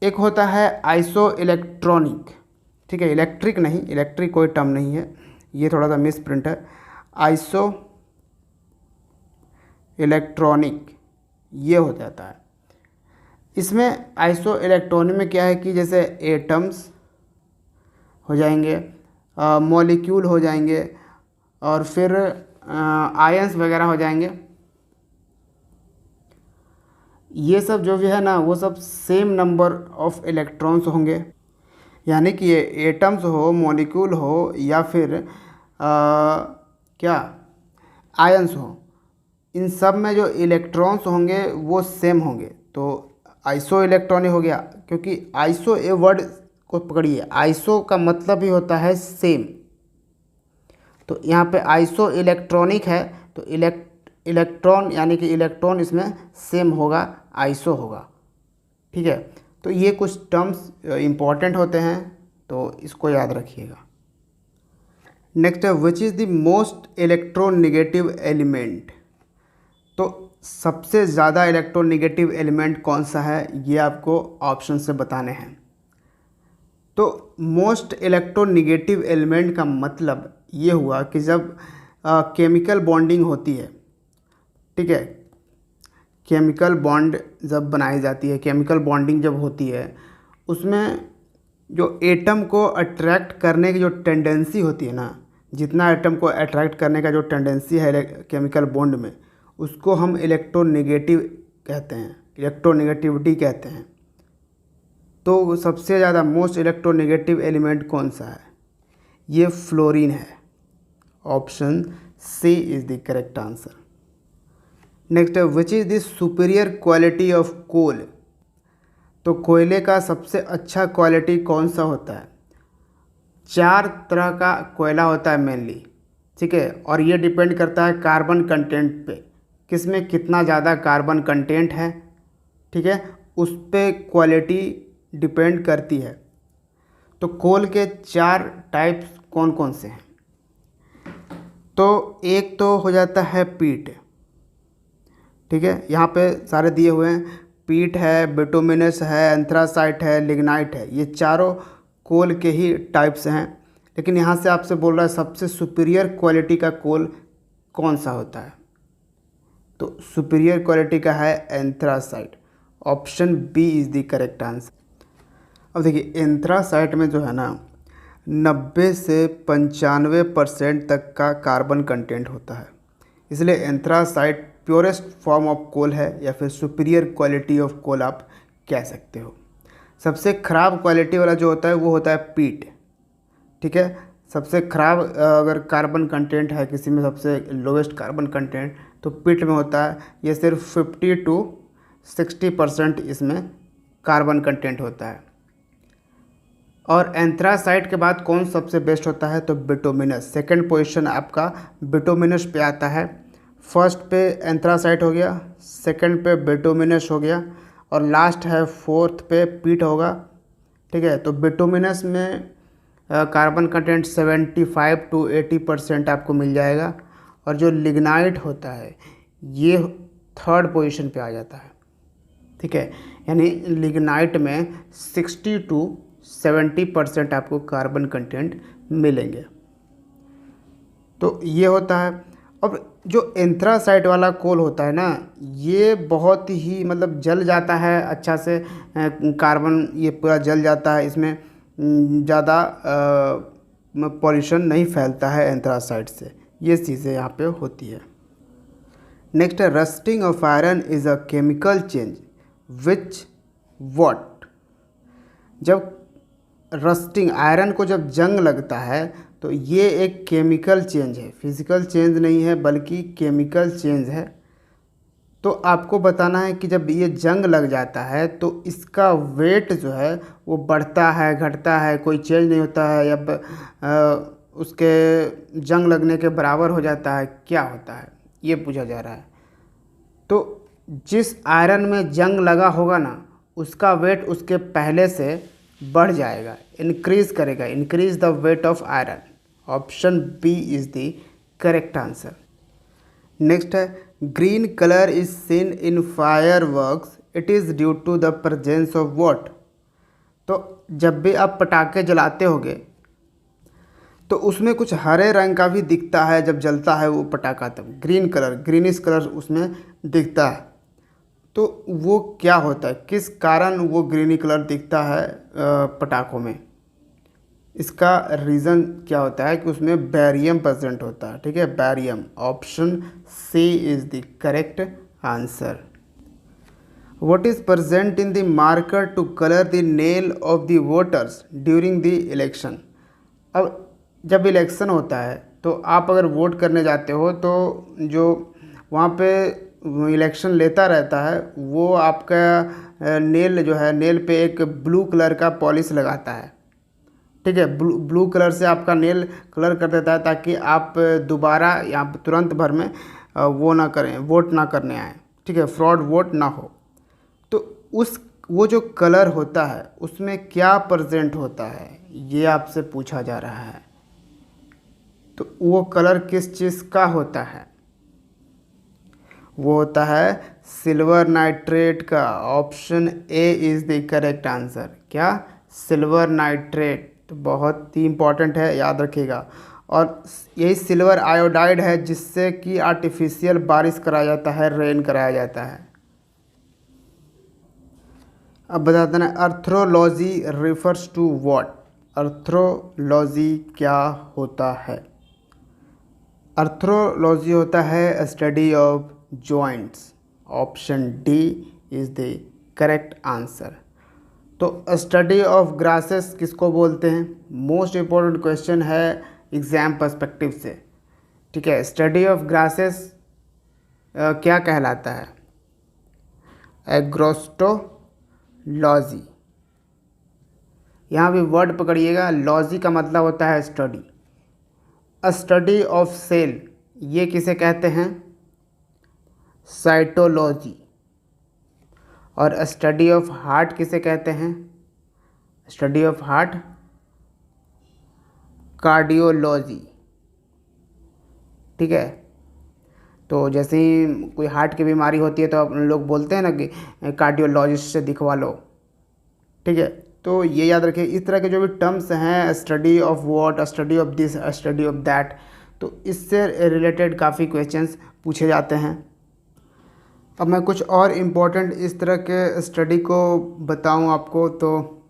एक होता है आइसो इलेक्ट्रॉनिक। ठीक है, इलेक्ट्रिक नहीं, इलेक्ट्रिक कोई टर्म नहीं है, ये थोड़ा सा मिस प्रिंट है। आइसो इलेक्ट्रॉनिक ये हो जाता है। इसमें आइसो इलेक्ट्रॉनिक में क्या है कि जैसे एटम्स हो जाएंगे, मॉलिक्यूल हो जाएंगे और फिर आयंस वगैरह हो जाएंगे। ये सब जो भी है ना वो सब सेम नंबर ऑफ इलेक्ट्रॉन्स होंगे, यानी कि ये एटम्स हो, मॉलिक्यूल हो या फिर क्या आयंस हो, इन सब में जो इलेक्ट्रॉन्स होंगे वो सेम होंगे, तो आइसो इलेक्ट्रॉनिक हो गया। क्योंकि आइसो ए वर्ड को पकड़िए, आइसो का मतलब ही होता है सेम, तो यहाँ पे आइसो इलेक्ट्रॉनिक है तो इलेक्ट्रॉन यानी कि इलेक्ट्रॉन इसमें सेम होगा, आइसो होगा। ठीक है, तो ये कुछ टर्म्स इम्पॉर्टेंट होते हैं, तो इसको याद रखिएगा। नेक्स्ट है which is the most electronegative element. तो सबसे ज़्यादा इलेक्ट्रोनेगेटिव एलिमेंट कौन सा है, ये आपको ऑप्शन से बताने हैं। तो मोस्ट इलेक्ट्रोनेगेटिव एलिमेंट का मतलब ये हुआ कि जब केमिकल बॉन्डिंग होती है, ठीक है, केमिकल बॉन्ड जब बनाई जाती है, केमिकल बॉन्डिंग जब होती है, उसमें जो एटम को अट्रैक्ट करने की जो टेंडेंसी होती है ना, जितना एटम को अट्रैक्ट करने का जो टेंडेंसी है केमिकल बॉन्ड में, उसको हम इलेक्ट्रोनेगेटिव कहते हैं, इलेक्ट्रोनेगेटिविटी कहते हैं। तो सबसे ज़्यादा मोस्ट इलेक्ट्रोनेगेटिव एलिमेंट कौन सा है, ये फ्लोरीन है। Option C is the correct answer. Next है which is the superior quality of coal. तो कोयले का सबसे अच्छा क्वालिटी कौन सा होता है। 4 तरह का कोयला होता है मेनली, ठीक है, और ये डिपेंड करता है कार्बन कंटेंट पे, किसमें कितना ज़्यादा कार्बन कंटेंट है, ठीक है, उस पे क्वालिटी डिपेंड करती है। तो कोल के 4 टाइप्स कौन कौन से हैं। तो एक तो हो जाता है पीट, ठीक है, यहाँ पे सारे दिए हुए हैं, पीट है, बिटुमिनस है, एंथ्रासाइट है, लिग्नाइट है, ये चारों कोल के ही टाइप्स हैं। लेकिन यहाँ से आपसे बोल रहा है सबसे सुपीरियर क्वालिटी का कोल कौन सा होता है, तो सुपीरियर क्वालिटी का है anthracite. Option B is the correct answer. अब देखिए एंथ्रासाइट में जो है ना 90 से 95% तक का कार्बन कंटेंट होता है, इसलिए anthracite purest form of coal है या फिर सुपीरियर क्वालिटी ऑफ कोल आप कह सकते हो। सबसे ख़राब क्वालिटी वाला जो होता है वो होता है पीट, ठीक है, सबसे ख़राब अगर कार्बन कंटेंट है किसी में, सबसे लोवेस्ट कार्बन कंटेंट तो पीट में होता है। ये सिर्फ 50 to 60% इसमें कार्बन कंटेंट होता है। और एंथ्रासाइट के बाद कौन सबसे बेस्ट होता है, तो बिटुमिनस। सेकंड पोजीशन आपका बिटुमिनस पे आता है। फर्स्ट पे एंथ्रासाइट हो गया, सेकंड पे बिटुमिनस हो गया और लास्ट है फोर्थ पे पीट होगा, ठीक है। तो बिटुमिनस में कार्बन कंटेंट 75 to 80% आपको मिल जाएगा और जो लिग्नाइट होता है ये थर्ड पोजीशन पे आ जाता है, ठीक है, यानी लिग्नाइट में 60 to 70% आपको कार्बन कंटेंट मिलेंगे। तो ये होता है। अब जो एंथ्रासाइट वाला कोल होता है ना, ये बहुत ही मतलब जल जाता है अच्छा से, कार्बन ये पूरा जल जाता है, इसमें ज़्यादा पॉल्यूशन नहीं फैलता है एंथ्रासाइट से, ये चीज़ें यहाँ पे होती है। नेक्स्ट है rusting of iron is a chemical change which what. जब रस्टिंग आयरन को जब जंग लगता है तो ये एक केमिकल चेंज है, फिजिकल चेंज नहीं है बल्कि केमिकल चेंज है। तो आपको बताना है कि जब ये जंग लग जाता है तो इसका वेट जो है वो बढ़ता है घटता है, कोई चेंज नहीं होता है, या उसके जंग लगने के बराबर हो जाता है, क्या होता है ये पूछा जा रहा है। तो जिस आयरन में जंग लगा होगा ना उसका वेट उसके पहले से बढ़ जाएगा, इंक्रीज करेगा, increase the weight of iron. Option B is the correct answer. Next है green colour is seen in fireworks, it is due to the presence of what. तो जब भी आप पटाखे जलाते होगे तो उसमें कुछ हरे रंग का भी दिखता है, जब जलता है वो पटाखा तब ग्रीन कलर, ग्रीनिश कलर उसमें दिखता है। तो वो क्या होता है, किस कारण वो ग्रीनी कलर दिखता है पटाखों में? इसका रीज़न क्या होता है कि उसमें बैरियम प्रेजेंट होता है। ठीक है, barium. Option C is the correct answer. What is present in the marker to color the nail of the voters during the election? अब जब इलेक्शन होता है तो आप अगर वोट करने जाते हो तो जो वहाँ पे इलेक्शन लेता रहता है वो आपका नेल जो है, नेल पे एक ब्लू कलर का पॉलिश लगाता है। ठीक है, ब्लू कलर से आपका नेल कलर कर देता है ताकि आप दोबारा यहाँ पे तुरंत भर में वो ना करें, वोट ना करने आए। ठीक है, फ्रॉड वोट ना हो। तो वो जो कलर होता है उसमें क्या प्रेजेंट होता है ये आपसे पूछा जा रहा है। तो वो कलर किस चीज़ का होता है? वो होता है सिल्वर नाइट्रेट का। Option A is the correct answer. क्या? Silver nitrate. तो बहुत ही इम्पॉर्टेंट है, याद रखिएगा। और यही सिल्वर आयोडाइड है जिससे कि आर्टिफिशियल बारिश कराया जाता है, रेन कराया जाता है। अब बताते हैं अर्थ्रोलॉजी रिफर्स टू व्हाट। अर्थ्रोलॉजी क्या होता है? अर्थ्रोलॉजी होता है study of joints. Option D is the correct answer. तो स्टडी ऑफ ग्रासेस किसको बोलते हैं? मोस्ट इम्पोर्टेंट क्वेश्चन है एग्ज़ाम पर्सपेक्टिव से। ठीक है, स्टडी ऑफ ग्रासेस क्या कहलाता है? एग्रोस्टोलॉजी। यहाँ भी वर्ड पकड़िएगा, लॉजी का मतलब होता है स्टडी। स्टडी ऑफ सेल ये किसे कहते हैं? साइटोलॉजी। और स्टडी ऑफ हार्ट किसे कहते हैं? Study of heart cardiology. ठीक है, तो जैसे ही कोई हार्ट की बीमारी होती है तो अपन लोग बोलते हैं ना कि कार्डियोलॉजिस्ट से दिखवा लो। ठीक है, तो ये याद रखिए, इस तरह के जो भी टर्म्स हैं, study of what, study of this, study of that, तो इससे रिलेटेड काफ़ी क्वेश्चंस पूछे जाते हैं। अब मैं कुछ और इम्पोर्टेंट इस तरह के स्टडी को बताऊं आपको, तो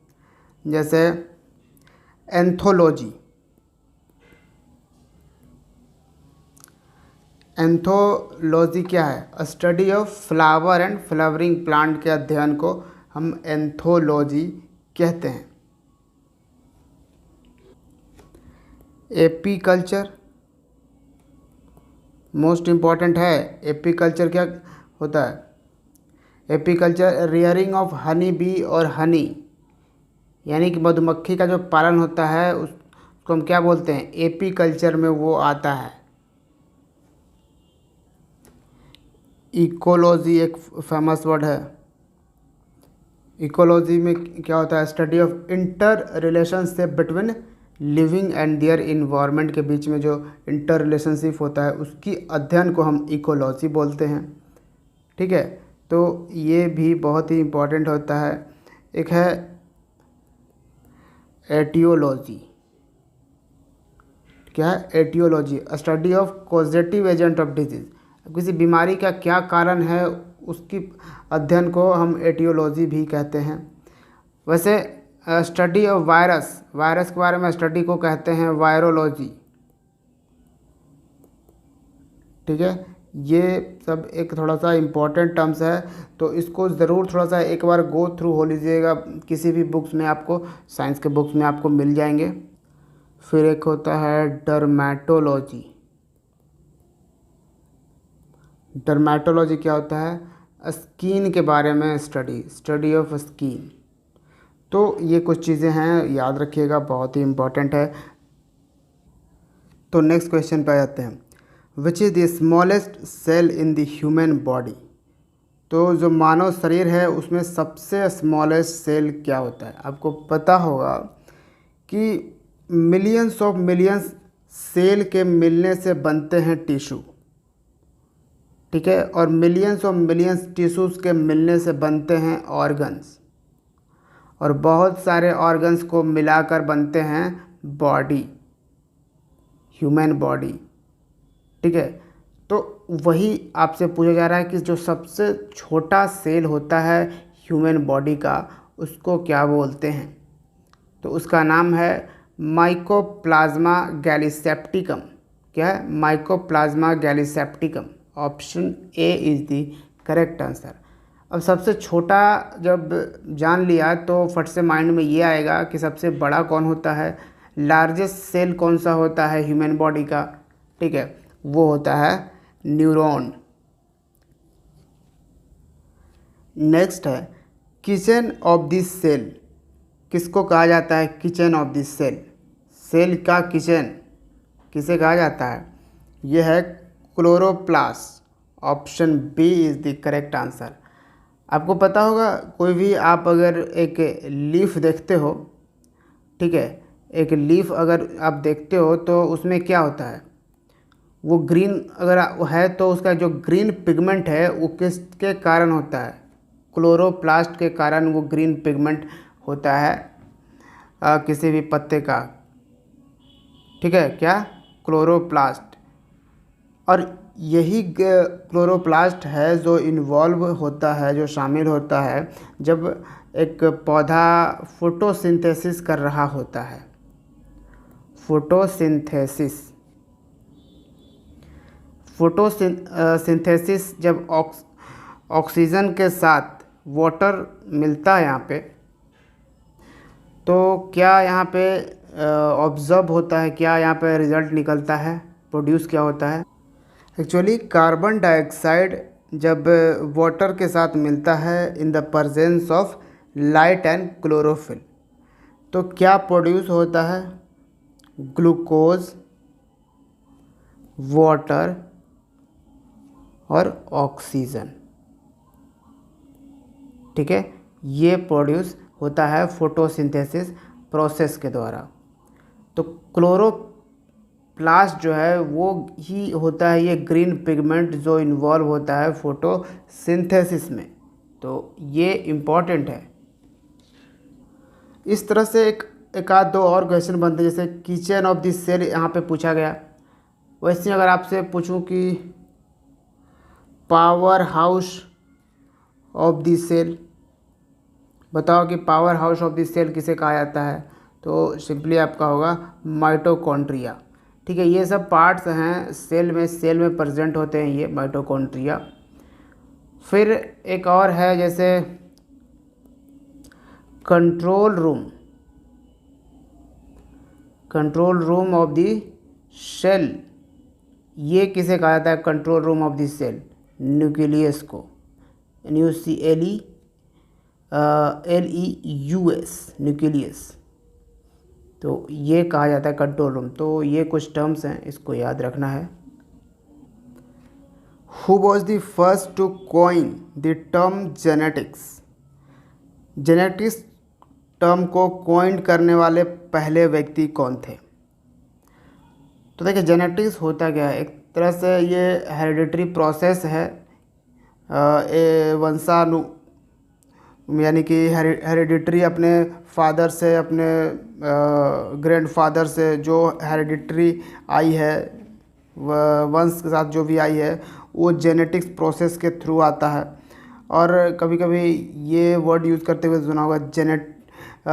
जैसे एंथोलॉजी। एंथोलॉजी क्या है? Study of flower and flowering plant के अध्ययन को हम एंथोलॉजी कहते हैं। एपीकल्चर मोस्ट इम्पॉर्टेंट है। एपीकल्चर क्या होता है? Apiculture rearing of honey bee और हनी, यानी कि मधुमक्खी का जो पालन होता है उसको हम क्या बोलते हैं? एपीकल्चर में वो आता है। इकोलॉजी एक फेमस वर्ड है। इकोलॉजी में क्या होता है? Study of inter relationship between living and their environment के बीच में जो इंटर रिलेशनशिप होता है उसकी अध्ययन को हम इकोलॉजी बोलते हैं। ठीक है, तो ये भी बहुत ही इम्पोर्टेंट होता है। एक है एटियोलॉजी। क्या है? Etiology study of causative agent of disease. किसी बीमारी का क्या कारण है उसकी अध्ययन को हम एटियोलॉजी भी कहते हैं। वैसे स्टडी ऑफ वायरस, वायरस के बारे में स्टडी को कहते हैं वायरोलॉजी। ठीक है, ये सब एक थोड़ा सा इम्पोर्टेंट टर्म्स है, तो इसको ज़रूर थोड़ा सा एक बार गो थ्रू हो लीजिएगा। किसी भी बुक्स में आपको, साइंस के बुक्स में आपको मिल जाएंगे। फिर एक होता है डर्मेटोलॉजी। डर्मेटोलॉजी क्या होता है? स्किन के बारे में स्टडी ऑफ स्किन। तो ये कुछ चीज़ें हैं, याद रखिएगा, बहुत ही इम्पोर्टेंट है। तो नेक्स्ट क्वेश्चन पे आ जाते हैं। Which is the smallest cell in the human body? तो जो मानव शरीर है उसमें सबसे स्मॉलेस्ट सेल क्या होता है? आपको पता होगा कि मिलियंस ऑफ मिलियंस सेल के मिलने से बनते हैं टिश्यू, ठीक है, और मिलियंस ऑफ मिलियंस टिश्यूज़ के मिलने से बनते हैं ऑर्गन्स, और बहुत सारे ऑर्गन्स को मिलाकर बनते हैं बॉडी, ह्यूमन बॉडी, ठीक है। तो वही आपसे पूछा जा रहा है कि जो सबसे छोटा सेल होता है ह्यूमन बॉडी का, उसको क्या बोलते हैं? तो उसका नाम है माइकोप्लाज्मा गैलीसेप्टिकम। क्या है? Mycoplasma gallisepticum. Option A is the correct answer. अब सबसे छोटा जब जान लिया तो फट से माइंड में ये आएगा कि सबसे बड़ा कौन होता है, लार्जेस्ट सेल कौन सा होता है ह्यूमन बॉडी का, ठीक है, वो होता है न्यूरॉन। नेक्स्ट है किचन ऑफ दिस सेल। किसको कहा जाता है kitchen of this cell? Cell का किचन किसे कहा जाता है? यह है chloroplast. Option B is the correct answer. आपको पता होगा, कोई भी आप अगर एक लीफ देखते हो, ठीक है, एक लीफ अगर आप देखते हो तो उसमें क्या होता है, वो ग्रीन अगर है तो उसका जो ग्रीन पिगमेंट है वो किसके कारण होता है? क्लोरोप्लास्ट के कारण वो ग्रीन पिगमेंट होता है किसी भी पत्ते का, ठीक है, क्या? क्लोरोप्लास्ट। और यही क्लोरोप्लास्ट है जो इन्वॉल्व होता है, जो शामिल होता है जब एक पौधा फोटोसिंथेसिस कर रहा होता है। फोटोसिंथेसिस जब ऑक्सीजन के साथ वाटर मिलता है यहाँ पे, तो क्या यहाँ पे ऑब्जर्व होता है, क्या यहाँ पे रिज़ल्ट निकलता है, प्रोड्यूस क्या होता है? एक्चुअली कार्बन डाइऑक्साइड जब वाटर के साथ मिलता है in the presence of light and chlorophyll, तो क्या प्रोड्यूस होता है? ग्लूकोज, वाटर और ऑक्सीजन, ठीक है, ये प्रोड्यूस होता है फोटोसिंथेसिस प्रोसेस के द्वारा। तो क्लोरोप्लास्ट जो है वो ही होता है ये ग्रीन पिगमेंट जो इन्वॉल्व होता है फोटोसिंथेसिस में। तो ये इम्पॉर्टेंट है। इस तरह से एक आध दो और क्वेश्चन बनते हैं, जैसे किचन ऑफ दिस सेल यहाँ पे पूछा गया। वैसे अगर आपसे पूछूं कि power house of this cell, बताओ कि power house of this cell किसे कहा जाता है? तो सिंपली आपका होगा माइटोकॉन्ड्रिया, ठीक है। ये सब पार्ट्स हैं सेल में प्रेजेंट होते हैं ये माइटोकॉन्ड्रिया। फिर एक और है जैसे control room of the cell, ये किसे कहा जाता है control room of the cell? Nucleus को, NUCLEUS, न्यूक्लियस। तो ये कहा जाता है कंट्रोल रूम। तो ये कुछ टर्म्स हैं, इसको याद रखना है। Who was the first to coin the term genetics? Genetics term को कॉइन करने वाले पहले व्यक्ति कौन थे? तो देखिए जेनेटिक्स होता क्या है, एक तरह से ये हेरिडिटरी प्रोसेस है, यानी कि हेरिडिटरी अपने फादर से, अपने ग्रैंडफादर से जो हेरिडिटरी आई है, वंश के साथ जो भी आई है, वो जेनेटिक्स प्रोसेस के थ्रू आता है। और कभी कभी ये वर्ड यूज़ करते हुए सुना होगा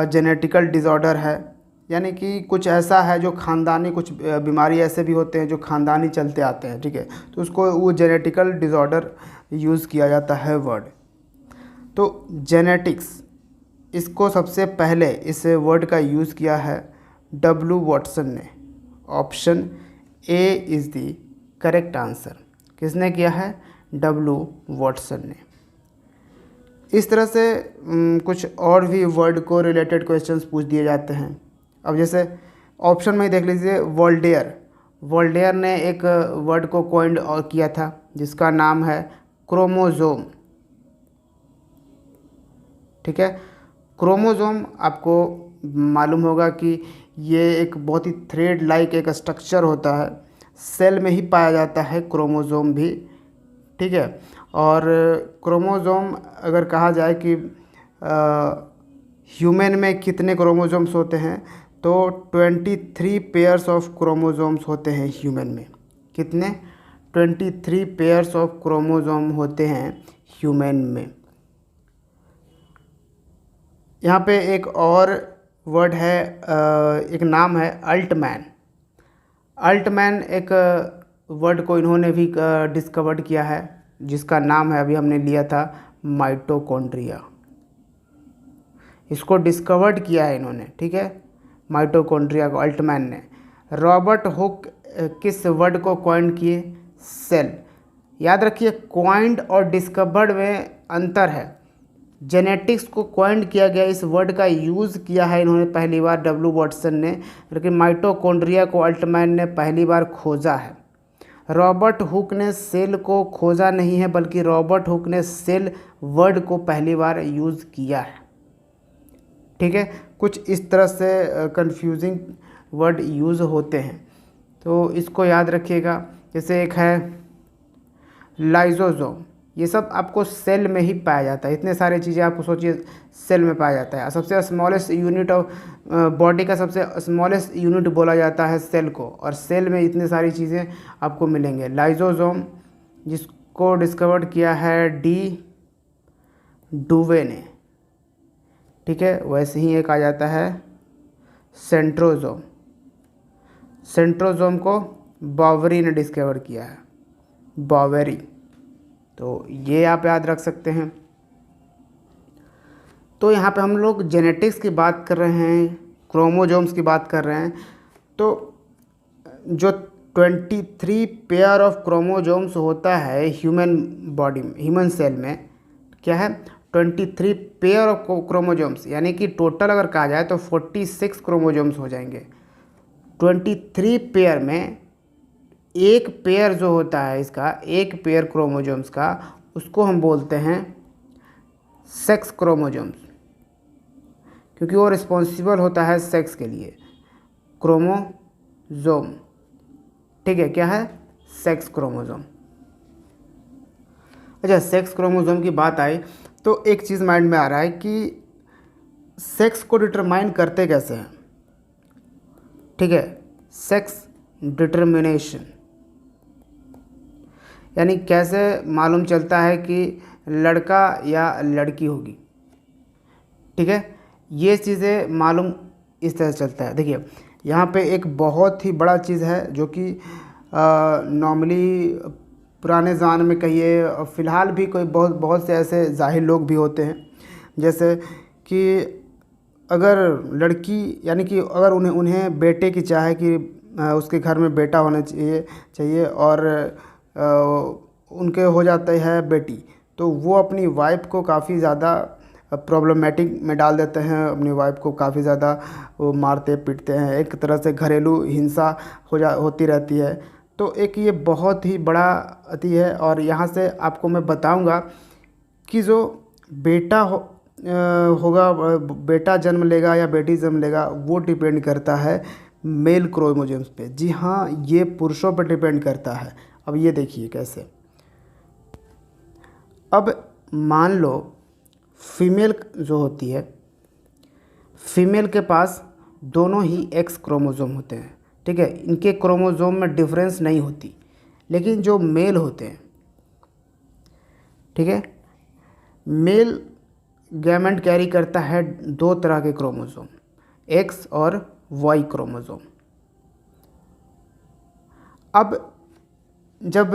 जेनेटिकल डिसऑर्डर है, यानी कि कुछ ऐसा है जो ख़ानदानी, कुछ बीमारी ऐसे भी होते हैं जो ख़ानदानी चलते आते हैं, ठीक है, तो उसको वो जेनेटिकल डिसऑर्डर यूज़ किया जाता है वर्ड। तो जेनेटिक्स, इसको सबसे पहले इस वर्ड का यूज़ किया है डब्ल्यू वॉटसन ने। Option A is the correct answer. किसने किया है? डब्ल्यू वॉटसन ने। इस तरह से कुछ और भी वर्ड को रिलेटेड क्वेश्चंस पूछ दिए जाते हैं। अब जैसे ऑप्शन में ही देख लीजिए, वोल्टेयर। वोल्टेयर ने एक वर्ड को कॉइंड और किया था जिसका नाम है क्रोमोज़ोम, ठीक है। क्रोमोज़ोम आपको मालूम होगा कि ये एक बहुत ही थ्रेड लाइक एक स्ट्रक्चर होता है, सेल में ही पाया जाता है क्रोमोज़ोम भी, ठीक है। और क्रोमोज़ोम अगर कहा जाए कि ह्यूमन में कितने क्रोमोज़ोम्स होते हैं, तो 23 पेयर्स ऑफ क्रोमोज़ोम्स होते हैं ह्यूमन में। कितने? 23 पेयर्स ऑफ क्रोमोज़ोम होते हैं ह्यूमन में। यहाँ पे एक और वर्ड है, एक नाम है अल्टमैन। अल्टमैन एक वर्ड को इन्होंने भी डिस्कवर्ड किया है जिसका नाम है, अभी हमने लिया था, माइटोकॉन्ड्रिया। इसको डिस्कवर्ड किया है इन्होंने, ठीक है, माइटोकॉन्ड्रिया को अल्टमैन ने। रॉबर्ट हुक किस वर्ड को कॉइंड किए? सेल। याद रखिए, कॉइंड और डिस्कवर्ड में अंतर है। जेनेटिक्स को कॉइंड किया गया, इस वर्ड का यूज़ किया है इन्होंने पहली बार डब्ल्यू वॉटसन ने, लेकिन माइटोकॉन्ड्रिया को अल्टमैन ने पहली बार खोजा है। रॉबर्ट हुक ने सेल को खोजा नहीं है, बल्कि रॉबर्ट हुक ने सेल वर्ड को पहली बार यूज़ किया है, ठीक है। कुछ इस तरह से कंफ्यूजिंग वर्ड यूज़ होते हैं, तो इसको याद रखिएगा। जैसे एक है लाइजोसोम, ये सब आपको सेल में ही पाया जाता है। इतने सारे चीज़ें आपको सोचिए सेल में पाया जाता है। सबसे स्मॉलेस्ट यूनिट ऑफ बॉडी का सबसे स्मॉलेस्ट यूनिट बोला जाता है सेल को, और सेल में इतनी सारी चीज़ें आपको मिलेंगे। लाइजोसोम जिसको डिस्कवर्ड किया है डी डुवे ने, ठीक है। वैसे ही एक आ जाता है सेंट्रोजोम। सेंट्रोजोम को बॉवेरी ने डिस्कवर किया है, बॉवेरी। तो ये आप याद रख सकते हैं। तो यहाँ पे हम लोग जेनेटिक्स की बात कर रहे हैं, क्रोमोजोम्स की बात कर रहे हैं। तो जो 23 पेयर ऑफ क्रोमोजोम्स होता है ह्यूमन बॉडी में, ह्यूमन सेल में, क्या है? 23 पेयर ऑफ क्रोमोजोम्स, यानी कि टोटल अगर कहा जाए तो 46 क्रोमोजोम्स हो जाएंगे। 23 पेयर में एक पेयर जो होता है इसका, एक पेयर क्रोमोजोम्स का, उसको हम बोलते हैं सेक्स क्रोमोजोम्स, क्योंकि वो रिस्पॉन्सिबल होता है सेक्स के लिए। क्रोमोजोम, ठीक है, क्या है? Sex chromosome. अच्छा, सेक्स क्रोमोजोम की बात आई तो एक चीज़ माइंड में आ रहा है कि सेक्स को डिटरमाइन करते कैसे हैं, ठीक है। सेक्स डिटर्मिनेशन, यानी कैसे मालूम चलता है कि लड़का या लड़की होगी, ठीक है। ये चीज़ें मालूम इस तरह से चलता है। देखिए, यहाँ पे एक बहुत ही बड़ा चीज़ है जो कि नॉर्मली पुराने ज़माने में कहिए, फ़िलहाल भी कोई बहुत से ऐसे जाहिल लोग भी होते हैं, जैसे कि अगर लड़की, यानी कि अगर उन्हें बेटे की चाह है कि उसके घर में बेटा होना चाहिए और उनके हो जाता है बेटी, तो वो अपनी वाइफ को काफ़ी ज़्यादा प्रॉब्लमेटिक में डाल देते हैं। अपनी वाइफ को काफ़ी ज़्यादा वो मारते पीटते हैं, एक तरह से घरेलू हिंसा होती रहती है। तो एक ये बहुत ही बड़ा अति है। और यहाँ से आपको मैं बताऊँगा कि जो बेटा होगा, बेटा जन्म लेगा या बेटी जन्म लेगा, वो डिपेंड करता है मेल क्रोमोसोम्स पे। जी हाँ, ये पुरुषों पर डिपेंड करता है। अब ये देखिए कैसे। अब मान लो फीमेल जो होती है, फीमेल के पास दोनों ही एक्स क्रोमोसोम होते हैं, ठीक है। इनके क्रोमोसोम में डिफरेंस नहीं होती, लेकिन जो मेल होते हैं, ठीक है, मेल गैमेट कैरी करता है दो तरह के क्रोमोसोम, एक्स और वाई क्रोमोसोम। अब जब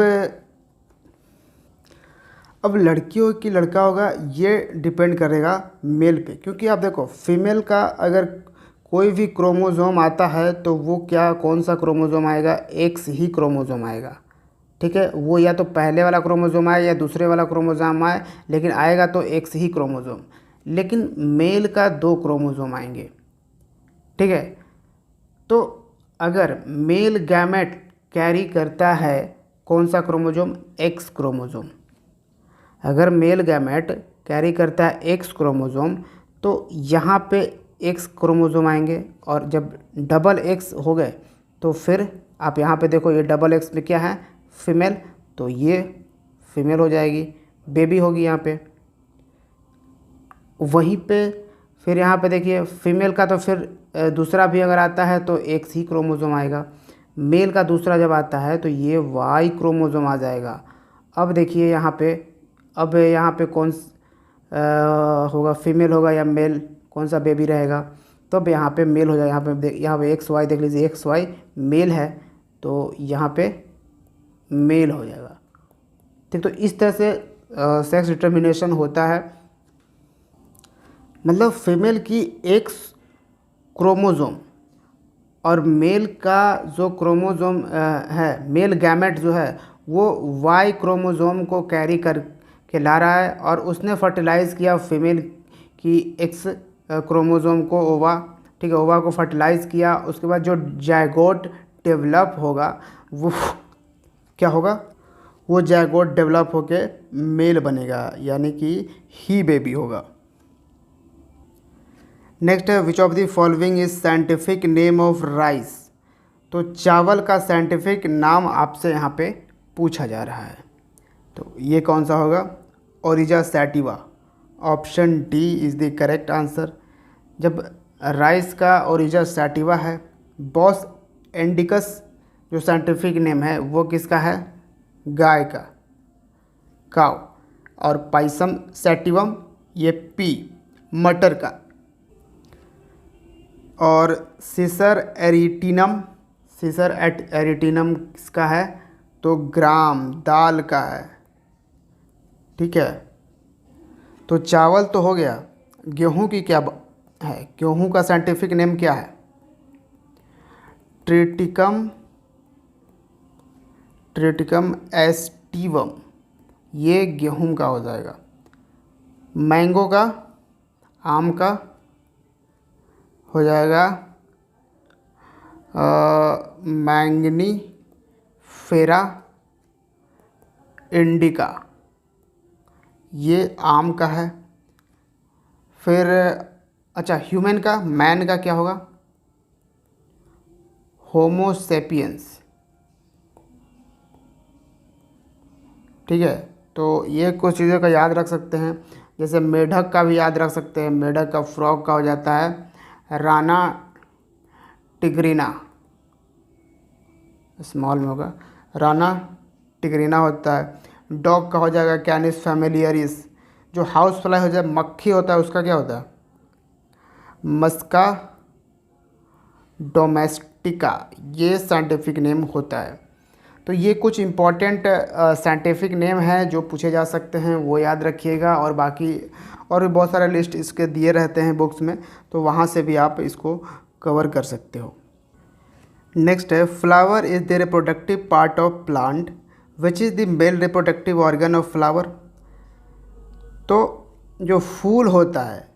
अब लड़कियों की लड़का होगा ये डिपेंड करेगा मेल पे, क्योंकि आप देखो फीमेल का अगर कोई भी क्रोमोसोम आता है तो वो क्या कौन सा क्रोमोसोम आएगा, एक्स ही क्रोमोसोम आएगा। ठीक है, वो या तो पहले वाला क्रोमोसोम आए या दूसरे वाला क्रोमोसोम आए, लेकिन आएगा तो एक्स ही क्रोमोसोम। लेकिन मेल का 2 क्रोमोसोम आएंगे। ठीक है, तो अगर मेल गैमेट कैरी करता है कौन सा क्रोमोसोम, एक्स क्रोमोसोम। अगर मेल गैमेट कैरी करता है एक्स क्रोमोसोम तो यहाँ पे एक्स क्रोमोसोम आएंगे, और जब डबल एक्स हो गए तो फिर आप यहाँ पे देखो ये डबल एक्स में क्या है, फीमेल, तो ये फीमेल हो जाएगी, बेबी होगी यहाँ पे। वहीं पे फिर यहाँ पे देखिए फीमेल का तो फिर दूसरा भी अगर आता है तो एक्स ही क्रोमोसोम आएगा। मेल का दूसरा जब आता है तो ये वाई क्रोमोसोम आ जाएगा। अब देखिए यहाँ पे, अब यहाँ पे कौन होगा, फीमेल होगा या मेल, कौन सा बेबी रहेगा, तो अब यहाँ पे मेल हो जाएगा। यहाँ पे एक्स वाई देख लीजिए, एक्स वाई मेल है तो यहाँ पे मेल हो जाएगा। ठीक, तो इस तरह से सेक्स डिटर्मिनेशन होता है। मतलब फीमेल की एक्स क्रोमोसोम और मेल का जो क्रोमोसोम है, मेल गैमेट जो है वो वाई क्रोमोसोम को कैरी कर के ला रहा है, और उसने फर्टिलाइज़ किया फीमेल की एक्स क्रोमोसोम को, ओवा। ठीक है, ओवा को फर्टिलाइज़ किया, उसके बाद जो जायगोट डेवलप होगा वो क्या होगा, वो जायगोट डेवलप होके मेल बनेगा, यानी कि ही बेबी होगा। नेक्स्ट है which of the following is scientific name of rice. तो चावल का साइंटिफिक नाम आपसे यहाँ पे पूछा जा रहा है, तो ये कौन सा होगा, Oryza sativa. Option D is the correct answer. जब राइस का ओरिजा सैटिवा है, बॉस इंडिकस जो साइंटिफिक नेम है वो किसका है, गाय का, काव। और पाइसम सैटिवम ये पी, मटर का। और सीसर एरिटिनम, सीसर एरिटिनम किसका है, तो ग्राम, दाल का है। ठीक है, तो चावल तो हो गया। गेहूं की क्या है, गेहूं का साइंटिफिक नेम क्या है, ट्रिटिकम, ट्रिटिकम एस्टिवम, ये गेहूं का हो जाएगा। मैंगो का, आम का हो जाएगा मैंगनी फेरा इंडिका, ये आम का है। फिर अच्छा ह्यूमन का, मैन का क्या होगा, होमोसेपियंस। ठीक है, तो ये कुछ चीज़ों का याद रख सकते हैं। जैसे मेढक का भी याद रख सकते हैं, मेढक का फ्रॉग का हो जाता है राना टिग्रिना, स्मॉल में होगा, राना टिग्रिना होता है। डॉग का हो जाएगा कैनिस फैमिलियरिस। जो हाउस फ्लाई हो जाए, मक्खी होता है, उसका क्या होता है, मस्का डोमेस्टिका, ये साइंटिफिक नेम होता है। तो ये कुछ इम्पॉर्टेंट साइंटिफिक नेम हैं जो पूछे जा सकते हैं, वो याद रखिएगा। और बाकी और भी बहुत सारे लिस्ट इसके दिए रहते हैं बुक्स में, तो वहाँ से भी आप इसको कवर कर सकते हो। नेक्स्ट है flower is the reproductive part of plant which is the male reproductive organ of flower. तो जो फूल होता है,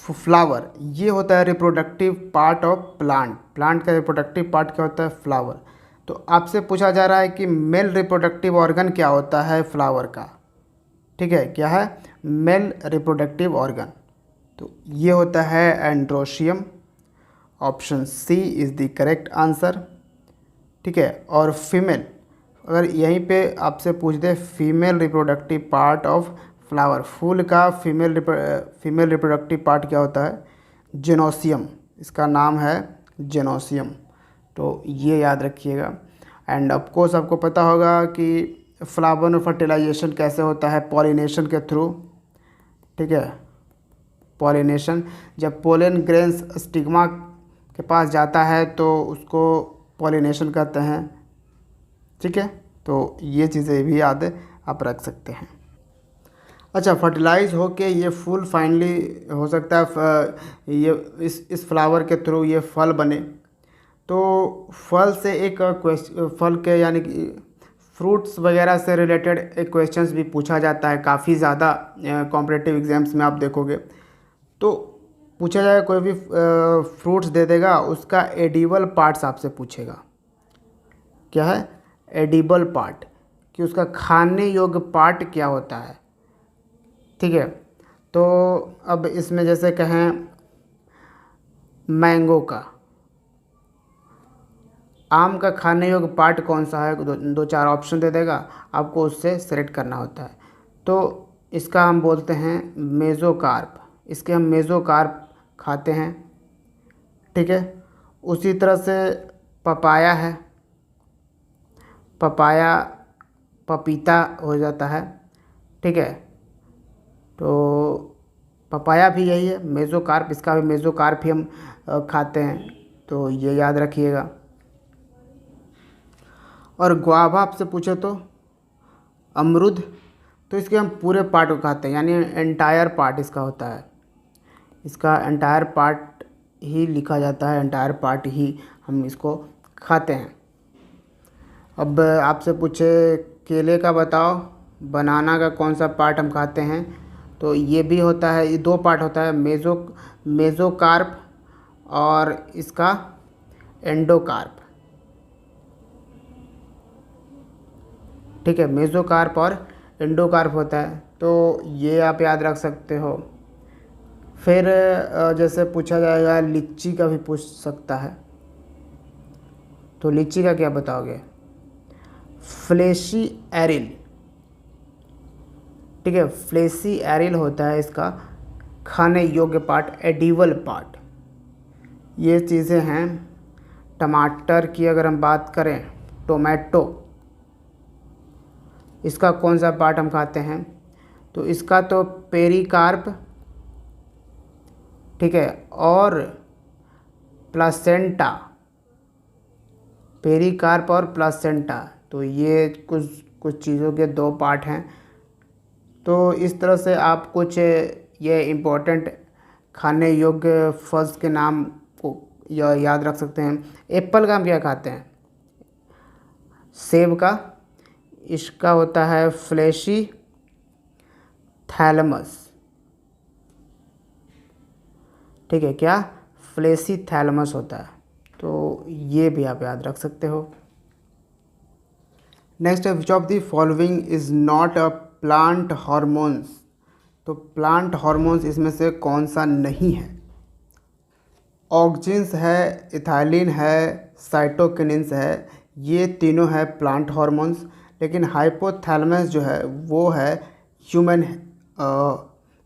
फ्लावर, ये होता है reproductive part of plant. Plant का रिप्रोडक्टिव पार्ट क्या होता है, फ्लावर। तो आपसे पूछा जा रहा है कि मेल रिप्रोडक्टिव ऑर्गन क्या होता है फ्लावर का। ठीक है, क्या है, मेल रिप्रोडक्टिव ऑर्गन, तो ये होता है androecium. Option C is the correct answer. ठीक है, और फीमेल, अगर यहीं पे आपसे पूछ दे female reproductive part of flower, फूल का फीमेल रिप्रोडक्टिव पार्ट क्या होता है, जेनोसियम, इसका नाम है जेनोसियम। तो ये याद रखिएगा। एंड ऑफ कोर्स आपको पता होगा कि फ्लावर में फर्टिलाइजेशन कैसे होता है, पॉलिनेशन के थ्रू। ठीक है, पॉलिनेशन, जब पोलन ग्रेन्स स्टिग्मा के पास जाता है तो उसको पॉलिनेशन कहते हैं। ठीक है, तो ये चीज़ें भी याद आप रख सकते हैं। अच्छा, फर्टिलाइज होके ये फूल फाइनली हो सकता है ये इस फ्लावर के थ्रू ये फल बने। तो फल से एक फल के यानी कि फ्रूट्स वगैरह से रिलेटेड एक क्वेश्चंस भी पूछा जाता है काफ़ी ज़्यादा। कॉम्पिटिटिव एग्जाम्स में आप देखोगे तो पूछा जाएगा, कोई भी फ्रूट्स दे देगा, उसका एडिबल पार्ट्स आपसे पूछेगा। क्या है एडिबल पार्ट, कि उसका खाने योग्य पार्ट क्या होता है। ठीक है, तो अब इसमें जैसे कहें मैंगो का, आम का खाने योग्य पार्ट कौन सा है, दो चार ऑप्शन दे देगा, आपको उससे सेलेक्ट करना होता है। तो इसका हम बोलते हैं मेज़ोकार्प, इसके हम मेज़ोकार्प खाते हैं। ठीक है, उसी तरह से पपाया है, पपाया पपीता हो जाता है। ठीक है, तो पपाया भी यही है मेज़ोकार्प, इसका भी मेज़ोकार्प ही हम खाते हैं, तो ये याद रखिएगा। और गुआवा आपसे पूछे तो अमरूद, तो इसके हम पूरे पार्ट को खाते हैं, यानी एंटायर पार्ट इसका होता है, इसका एंटायर पार्ट ही लिखा जाता है, एंटायर पार्ट ही हम इसको खाते हैं। अब आपसे पूछे केले का बताओ, बनाना का कौन सा पार्ट हम खाते हैं, तो ये भी होता है, ये दो पार्ट होता है, मेज़ोकार्प और इसका एंडोकार्प। ठीक है, मेज़ोकार्प और एंडोकार्प होता है, तो ये आप याद रख सकते हो। फिर जैसे पूछा जाएगा लीची का भी पूछ सकता है, तो लीची का क्या बताओगे, फ्लेशी एरिल। ठीक है, फ्लेशी एरिल होता है इसका खाने योग्य पार्ट, एडिबल पार्ट। ये चीज़ें हैं। टमाटर की अगर हम बात करें, टोमेटो, इसका कौन सा पार्ट हम खाते हैं, तो इसका तो पेरिकार्प, ठीक है, और प्लासेंटा, पेरिकार्प और प्लासेंटा, तो ये कुछ चीज़ों के दो पार्ट हैं। तो इस तरह से आप कुछ ये इम्पोर्टेंट खाने योग्य फल्स के नाम को याद रख सकते हैं। एप्पल का हम क्या खाते हैं, सेब का, इसका होता है फ्लेशी थैलमस। ठीक है, क्या फ्लेशी थैलमस होता है, तो ये भी आप याद रख सकते हो। नेक्स्ट है which of the following is not a plant hormones, तो प्लांट हार्मोन्स इसमें से कौन सा नहीं है, ऑक्जिन्स है, इथाइलिन है, साइटोकिनिन्स है, ये तीनों है प्लांट हार्मोन्स। लेकिन हाइपोथैलेमस जो है वो है ह्यूमन,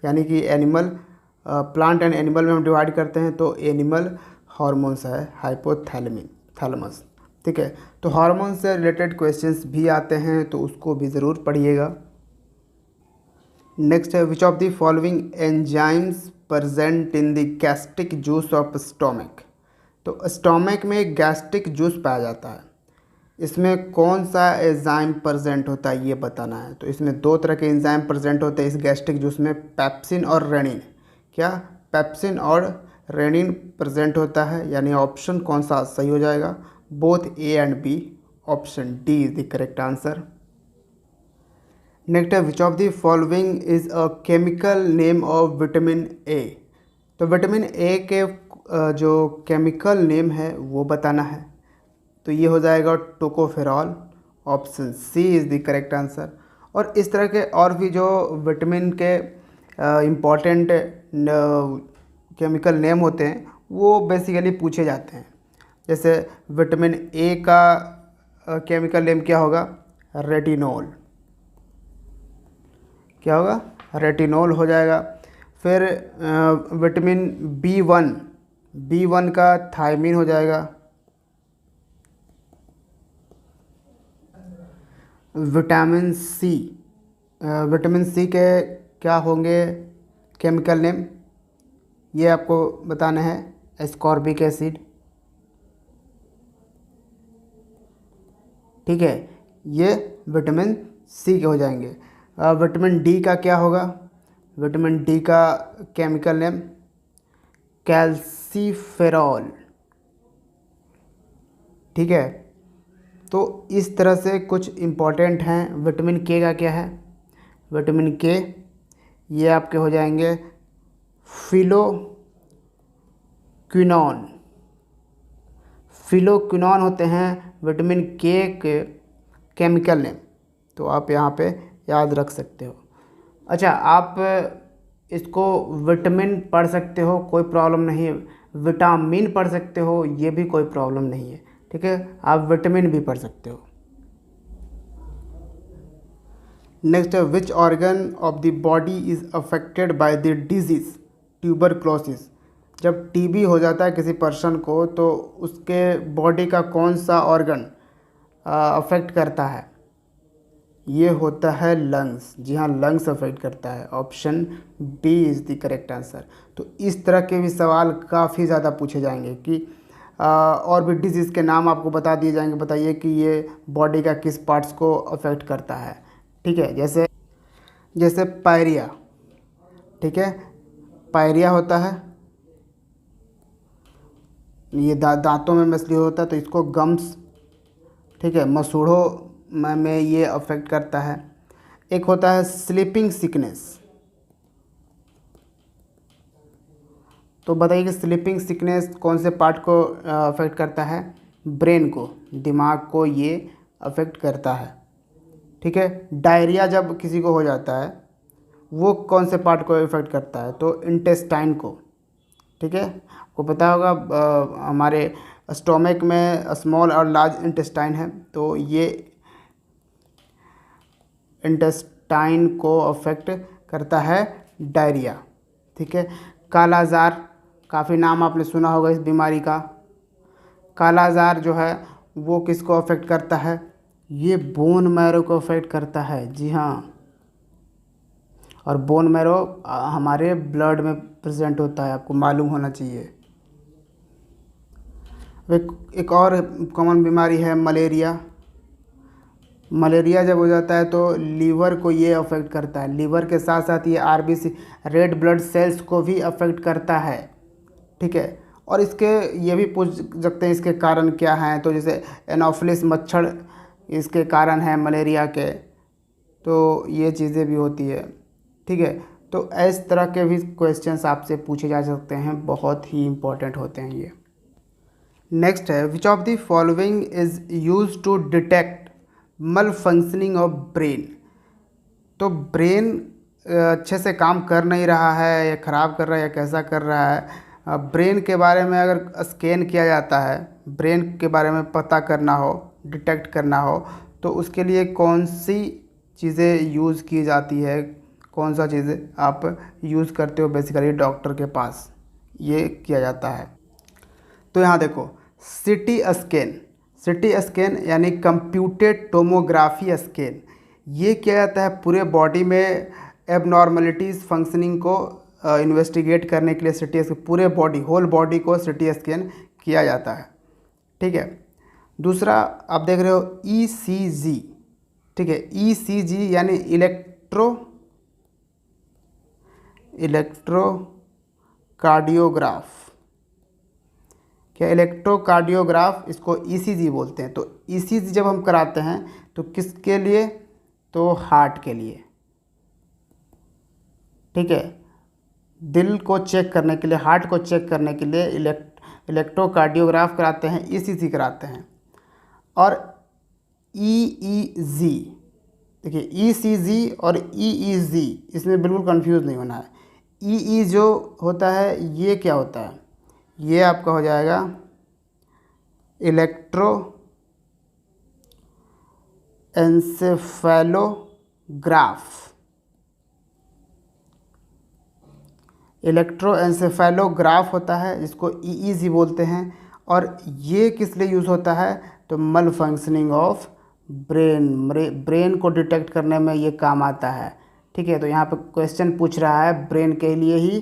यानी कि एनिमल, प्लांट एंड एनिमल में हम डिवाइड करते हैं, तो एनिमल हार्मोन्स है थैलेमस। ठीक है, तो हार्मोन से रिलेटेड क्वेश्चंस भी आते हैं, तो उसको भी ज़रूर पढ़िएगा। नेक्स्ट है which of the following enzymes present in the gastric juice of stomach, तो स्टोमक में गैस्ट्रिक जूस पाया जाता है, इसमें कौन सा एंजाइम प्रेजेंट होता है ये बताना है। तो इसमें दो तरह के एंजाइम प्रेजेंट होते हैं इस गैस्ट्रिक जूस में, पेप्सिन और रेनिन। क्या पेप्सिन और रेनिन प्रेजेंट होता है, यानी ऑप्शन कौन सा सही हो जाएगा, both A and B, option D is the correct answer. Next है which of the following is a chemical name of vitamin A, तो विटामिन ए के जो केमिकल नेम है वो बताना है, तो ये हो जाएगा tocopherol, option C is the correct answer. और इस तरह के और भी जो विटामिन के इम्पॉर्टेंट केमिकल नेम होते हैं वो बेसिकली पूछे जाते हैं। जैसे विटामिन ए का केमिकल नेम क्या होगा, रेटिनोल, क्या होगा, रेटिनोल हो जाएगा। फिर विटामिन बी वन का थायमिन हो जाएगा। विटामिन सी के क्या होंगे केमिकल नेम, ये आपको बताना है, एस्कॉर्बिक एसिड, ठीक है, ये विटामिन सी के हो जाएंगे। विटामिन डी का क्या होगा? विटामिन डी का केमिकल नेम कैल्सीफेरॉल। ठीक है, तो इस तरह से कुछ इम्पॉर्टेंट हैं। विटामिन के का क्या है? विटामिन के ये आपके हो जाएंगे फिलोक्विनोन। फिलोक्विनोन होते हैं विटामिन के केमिकल नेम, तो आप यहाँ पे याद रख सकते हो। अच्छा, आप इसको विटामिन पढ़ सकते हो, कोई प्रॉब्लम नहीं है। विटामिन पढ़ सकते हो, ये भी कोई प्रॉब्लम नहीं है। ठीक है, आप विटामिन भी पढ़ सकते हो। नेक्स्ट है, which organ of the body is affected by the disease tuberculosis. जब टीबी हो जाता है किसी पर्सन को, तो उसके बॉडी का कौन सा ऑर्गन अफेक्ट करता है? ये होता है लंग्स। जी हाँ, लंग्स अफेक्ट करता है। Option B is the correct answer. तो इस तरह के भी सवाल काफ़ी ज़्यादा पूछे जाएंगे कि और भी डिजीज़ के नाम आपको बता दिए जाएंगे, बताइए कि ये बॉडी का किस पार्ट्स को अफेक्ट करता है। ठीक है, जैसे पायरिया। ठीक है, पायरिया होता है, ये दांतों में मसली होता है, तो इसको गम्स, ठीक है, मसूड़ों में ये अफेक्ट करता है। एक होता है स्लीपिंग सिकनेस। तो बताइए कि स्लीपिंग सिकनेस कौन से पार्ट को अफेक्ट करता है? ब्रेन को, दिमाग को ये अफेक्ट करता है। ठीक है, डायरिया जब किसी को हो जाता है, वो कौन से पार्ट को इफ़ेक्ट करता है? तो इंटेस्टाइन को। ठीक है, आपको पता होगा हमारे स्टोमक में स्मॉल और लार्ज इंटेस्टाइन है, तो ये इंटेस्टाइन को अफेक्ट करता है डायरिया। ठीक है, कालाजार, काफ़ी नाम आपने सुना होगा इस बीमारी का। कालाजार जो है वो किसको अफेक्ट करता है? ये बोन मैरो को अफेक्ट करता है। जी हाँ, और बोन मैरो हमारे ब्लड में प्रेजेंट होता है, आपको मालूम होना चाहिए। एक और कॉमन बीमारी है मलेरिया। मलेरिया जब हो जाता है तो लीवर को ये अफेक्ट करता है। लीवर के साथ साथ ये आरबीसी, रेड ब्लड सेल्स को भी अफेक्ट करता है। ठीक है, और इसके ये भी पूछ सकते हैं इसके कारण क्या हैं, तो जैसे एनोफिलिस मच्छर इसके कारण है मलेरिया के, तो ये चीज़ें भी होती है। ठीक है, तो इस तरह के भी क्वेश्चंस आपसे पूछे जा सकते हैं, बहुत ही इम्पोर्टेंट होते हैं ये। नेक्स्ट है, which of the following is use to detect malfunctioning of brain. तो ब्रेन अच्छे से काम कर नहीं रहा है या ख़राब कर रहा है या कैसा कर रहा है, ब्रेन के बारे में अगर स्कैन किया जाता है, ब्रेन के बारे में पता करना हो, डिटेक्ट करना हो, तो उसके लिए कौन सी चीज़ें यूज़ की जाती है, कौन सा चीज़ें आप यूज़ करते हो बेसिकली डॉक्टर के पास ये किया जाता है? तो यहाँ देखो, सीटी स्कैन। सीटी स्कैन यानी कंप्यूटेड टोमोग्राफी स्कैन, ये किया जाता है पूरे बॉडी में एबनॉर्मलिटीज़ फंक्शनिंग को इन्वेस्टिगेट करने के लिए। सीटी स्कैन पूरे बॉडी, होल बॉडी को सीटी स्कैन किया जाता है। ठीक है, दूसरा आप देख रहे हो ईसीजी। ठीक है, ईसीजी यानी इलेक्ट्रोकार्डियोग्राफ। क्या इलेक्ट्रोकार्डियोग्राफ, इसको ईसीजी बोलते हैं। तो ईसीजी जब हम कराते हैं तो किसके लिए? तो हार्ट के लिए। ठीक है, दिल को चेक करने के लिए, हार्ट को चेक करने के लिए इलेक्ट्रोकार्डियोग्राफ कराते हैं, ईसीजी कराते हैं। और ईईजी, देखिए ईसीजी और ईईजी, इसमें बिल्कुल कंफ्यूज नहीं होना है। ईई जो होता है ये क्या होता है? ये आपका हो जाएगा इलेक्ट्रोएंसेफेलोग्राफ। इलेक्ट्रोएंसेफेलोग्राफ होता है जिसको ईईजी बोलते हैं। और ये किस लिए यूज़ होता है? तो मल फंक्शनिंग ऑफ ब्रेन को डिटेक्ट करने में ये काम आता है। ठीक है, तो यहाँ पे क्वेश्चन पूछ रहा है ब्रेन के लिए ही,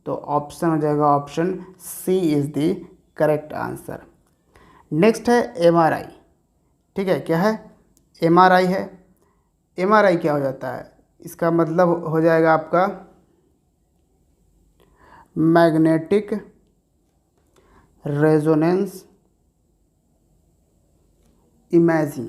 तो ऑप्शन हो जाएगा option C is the correct answer. Next है एमआरआई। ठीक है, क्या है? एमआरआई है। एमआरआई क्या हो जाता है, इसका मतलब हो जाएगा आपका magnetic resonance imaging.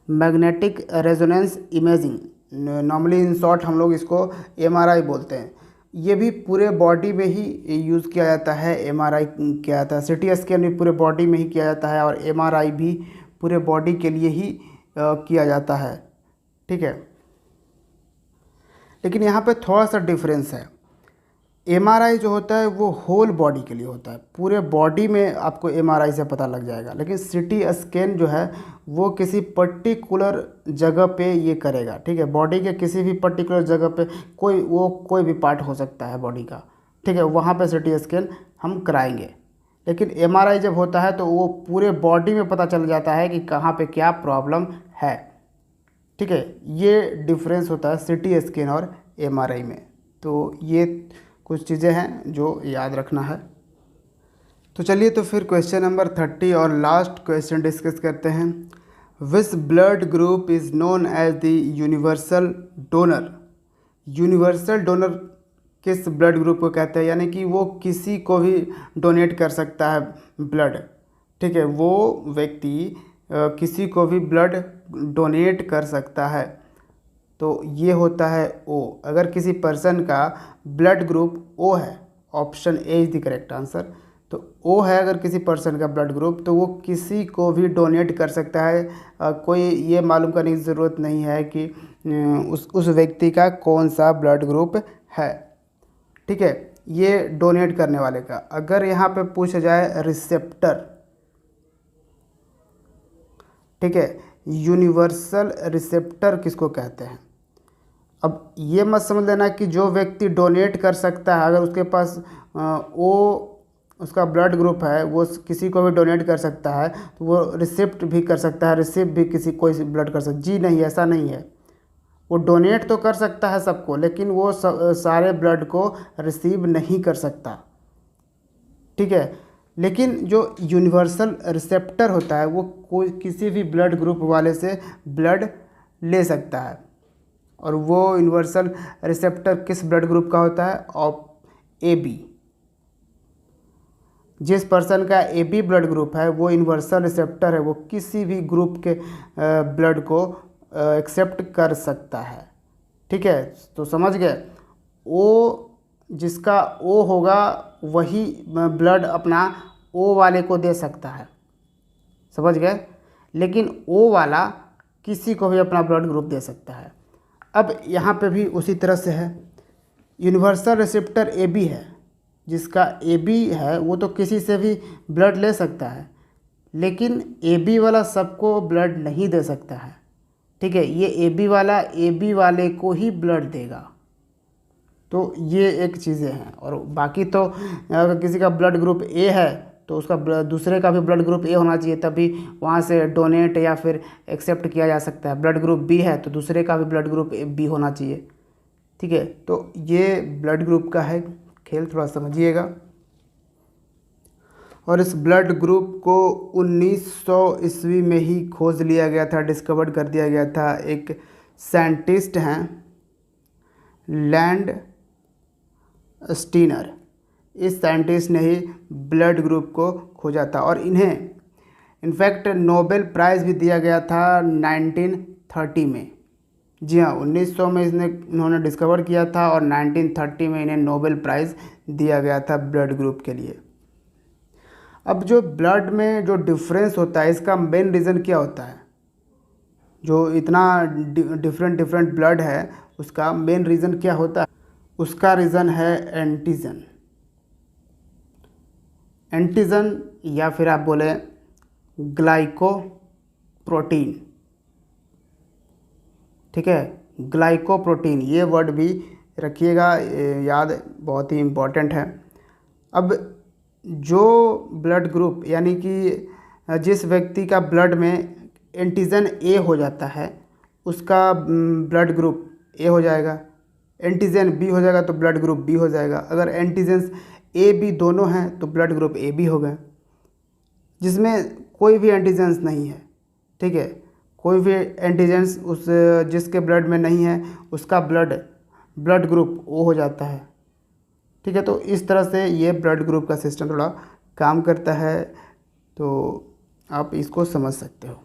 Magnetic resonance imaging, normally in short हम लोग इसको एमआरआई बोलते हैं। ये भी पूरे बॉडी में ही यूज़ किया जाता है। एमआरआई किया जाता है, सीटी स्कैन भी पूरे बॉडी में ही किया जाता है और एमआरआई भी पूरे बॉडी के लिए ही किया जाता है। ठीक है, लेकिन यहाँ पे थोड़ा सा डिफरेंस है। एमआरआई जो होता है वो होल बॉडी के लिए होता है, पूरे बॉडी में आपको एमआरआई से पता लग जाएगा। लेकिन सीटी स्कैन जो है वो किसी पर्टिकुलर जगह पे ये करेगा। ठीक है, बॉडी के किसी भी पर्टिकुलर जगह पे कोई भी पार्ट हो सकता है बॉडी का। ठीक है, वहाँ पे सीटी स्कैन हम कराएंगे। लेकिन एमआरआई जब होता है तो वो पूरे बॉडी में पता चल जाता है कि कहाँ पे क्या प्रॉब्लम है। ठीक है, ये डिफरेंस होता है सीटी स्कैन और एमआरआई में। तो ये कुछ चीज़ें हैं जो याद रखना है। तो चलिए तो फिर क्वेश्चन नंबर 30 और लास्ट क्वेश्चन डिस्कस करते हैं। Which blood group is known as the universal donor. Universal donor किस ब्लड ग्रुप को कहते हैं, यानी कि वो किसी को भी डोनेट कर सकता है ब्लड। ठीक है, वो व्यक्ति किसी को भी ब्लड डोनेट कर सकता है। तो ये होता है ओ। अगर किसी पर्सन का ब्लड ग्रुप ओ है, option A is the correct answer. तो ओ है अगर किसी पर्सन का ब्लड ग्रुप, तो वो किसी को भी डोनेट कर सकता है। कोई ये मालूम करने की ज़रूरत नहीं है कि उस व्यक्ति का कौन सा ब्लड ग्रुप है। ठीक है, ये डोनेट करने वाले का। अगर यहाँ पे पूछा जाए रिसेप्टर, ठीक है, यूनिवर्सल रिसेप्टर किसको कहते हैं। अब ये मत समझ लेना कि जो व्यक्ति डोनेट कर सकता है, अगर उसके पास उसका ब्लड ग्रुप है, वो किसी को भी डोनेट कर सकता है, तो वो रिसिप्ट भी कर सकता है, रिसीव भी कोई ब्लड कर सकता है। जी नहीं, ऐसा नहीं है। वो डोनेट तो कर सकता है सबको, लेकिन वो सारे ब्लड को रिसीव नहीं कर सकता। ठीक है, लेकिन जो यूनिवर्सल रिसेप्टर होता है वो कोई किसी भी ब्लड ग्रुप वाले से ब्लड ले सकता है। और वो यूनिवर्सल रिसेप्टर किस ब्लड ग्रुप का होता है, ए बी। जिस पर्सन का ए बी ब्लड ग्रुप है वो यूनिवर्सल रिसेप्टर है, वो किसी भी ग्रुप के ब्लड को एक्सेप्ट कर सकता है। ठीक है, तो समझ गए। ओ जिसका ओ होगा वही ब्लड अपना ओ वाले को दे सकता है, समझ गए। लेकिन ओ वाला किसी को भी अपना ब्लड ग्रुप दे सकता है। अब यहाँ पे भी उसी तरह से है। यूनिवर्सल रिसेप्टर ए बी है, जिसका ए बी है वो तो किसी से भी ब्लड ले सकता है, लेकिन ए बी वाला सबको ब्लड नहीं दे सकता है। ठीक है, ये ए बी वाला ए बी वाले को ही ब्लड देगा। तो ये एक चीज़ें हैं। और बाकी तो अगर किसी का ब्लड ग्रुप ए है तो उसका दूसरे का भी ब्लड ग्रुप ए होना चाहिए, तभी वहाँ से डोनेट या फिर एक्सेप्ट किया जा सकता है। ब्लड ग्रुप बी है तो दूसरे का भी ब्लड ग्रुप बी होना चाहिए। ठीक है, तो ये ब्लड ग्रुप का है खेल, थोड़ा समझिएगा। और इस ब्लड ग्रुप को 1900 ईस्वी में ही खोज लिया गया था, डिस्कवर कर दिया गया था। एक साइंटिस्ट हैं लैंड स्टीनर, इस साइंटिस्ट ने ही ब्लड ग्रुप को खोजा था। और इन्हें इनफैक्ट नोबेल प्राइज़ भी दिया गया था 1930 में। जी हाँ, 1900 में इन्होंने डिस्कवर किया था और 1930 में इन्हें नोबेल प्राइज़ दिया गया था ब्लड ग्रुप के लिए। अब जो ब्लड में जो डिफरेंस होता है, इसका मेन रीज़न क्या होता है। जो इतना डिफरेंट ब्लड है, उसका मेन रीज़न क्या होता है। उसका रीज़न है एंटीजन। एंटीजन या फिर आप बोले ग्लाइकोप्रोटीन। ठीक है, ग्लाइकोप्रोटीन, ये वर्ड भी रखिएगा याद, बहुत ही इम्पोर्टेंट है। अब जो ब्लड ग्रुप, यानी कि जिस व्यक्ति का ब्लड में एंटीजन ए हो जाता है, उसका ब्लड ग्रुप ए हो जाएगा। एंटीजन बी हो जाएगा तो ब्लड ग्रुप बी हो जाएगा। अगर एंटीजन्स ए बी दोनों हैं तो ब्लड ग्रुप ए बी हो गए। जिसमें कोई भी एंटीजेंस नहीं है, ठीक है, कोई भी एंटीजेंस उस जिसके ब्लड में नहीं है उसका ब्लड ग्रुप ओ हो जाता है, ठीक है। तो इस तरह से ये ब्लड ग्रुप का सिस्टम थोड़ा काम करता है, तो आप इसको समझ सकते हो।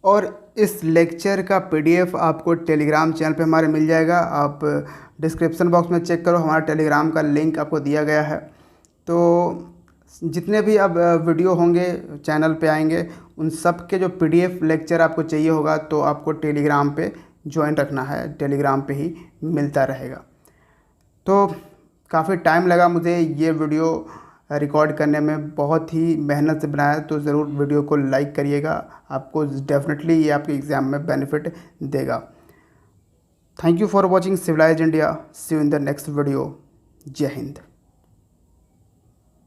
और इस लेक्चर का पीडीएफ आपको टेलीग्राम चैनल पे हमारे मिल जाएगा। आप डिस्क्रिप्शन बॉक्स में चेक करो, हमारा टेलीग्राम का लिंक आपको दिया गया है। तो जितने भी अब वीडियो होंगे चैनल पे आएंगे, उन सब के जो पीडीएफ लेक्चर आपको चाहिए होगा तो आपको टेलीग्राम पे ज्वाइन रखना है, टेलीग्राम पे ही मिलता रहेगा। तो काफ़ी टाइम लगा मुझे ये वीडियो रिकॉर्ड करने में, बहुत ही मेहनत से बनाया, तो ज़रूर वीडियो को लाइक करिएगा, आपको डेफिनेटली ये आपके एग्ज़ाम में बेनिफिट देगा। Thank you for watching civilised India. See you in the next video. जय हिंद।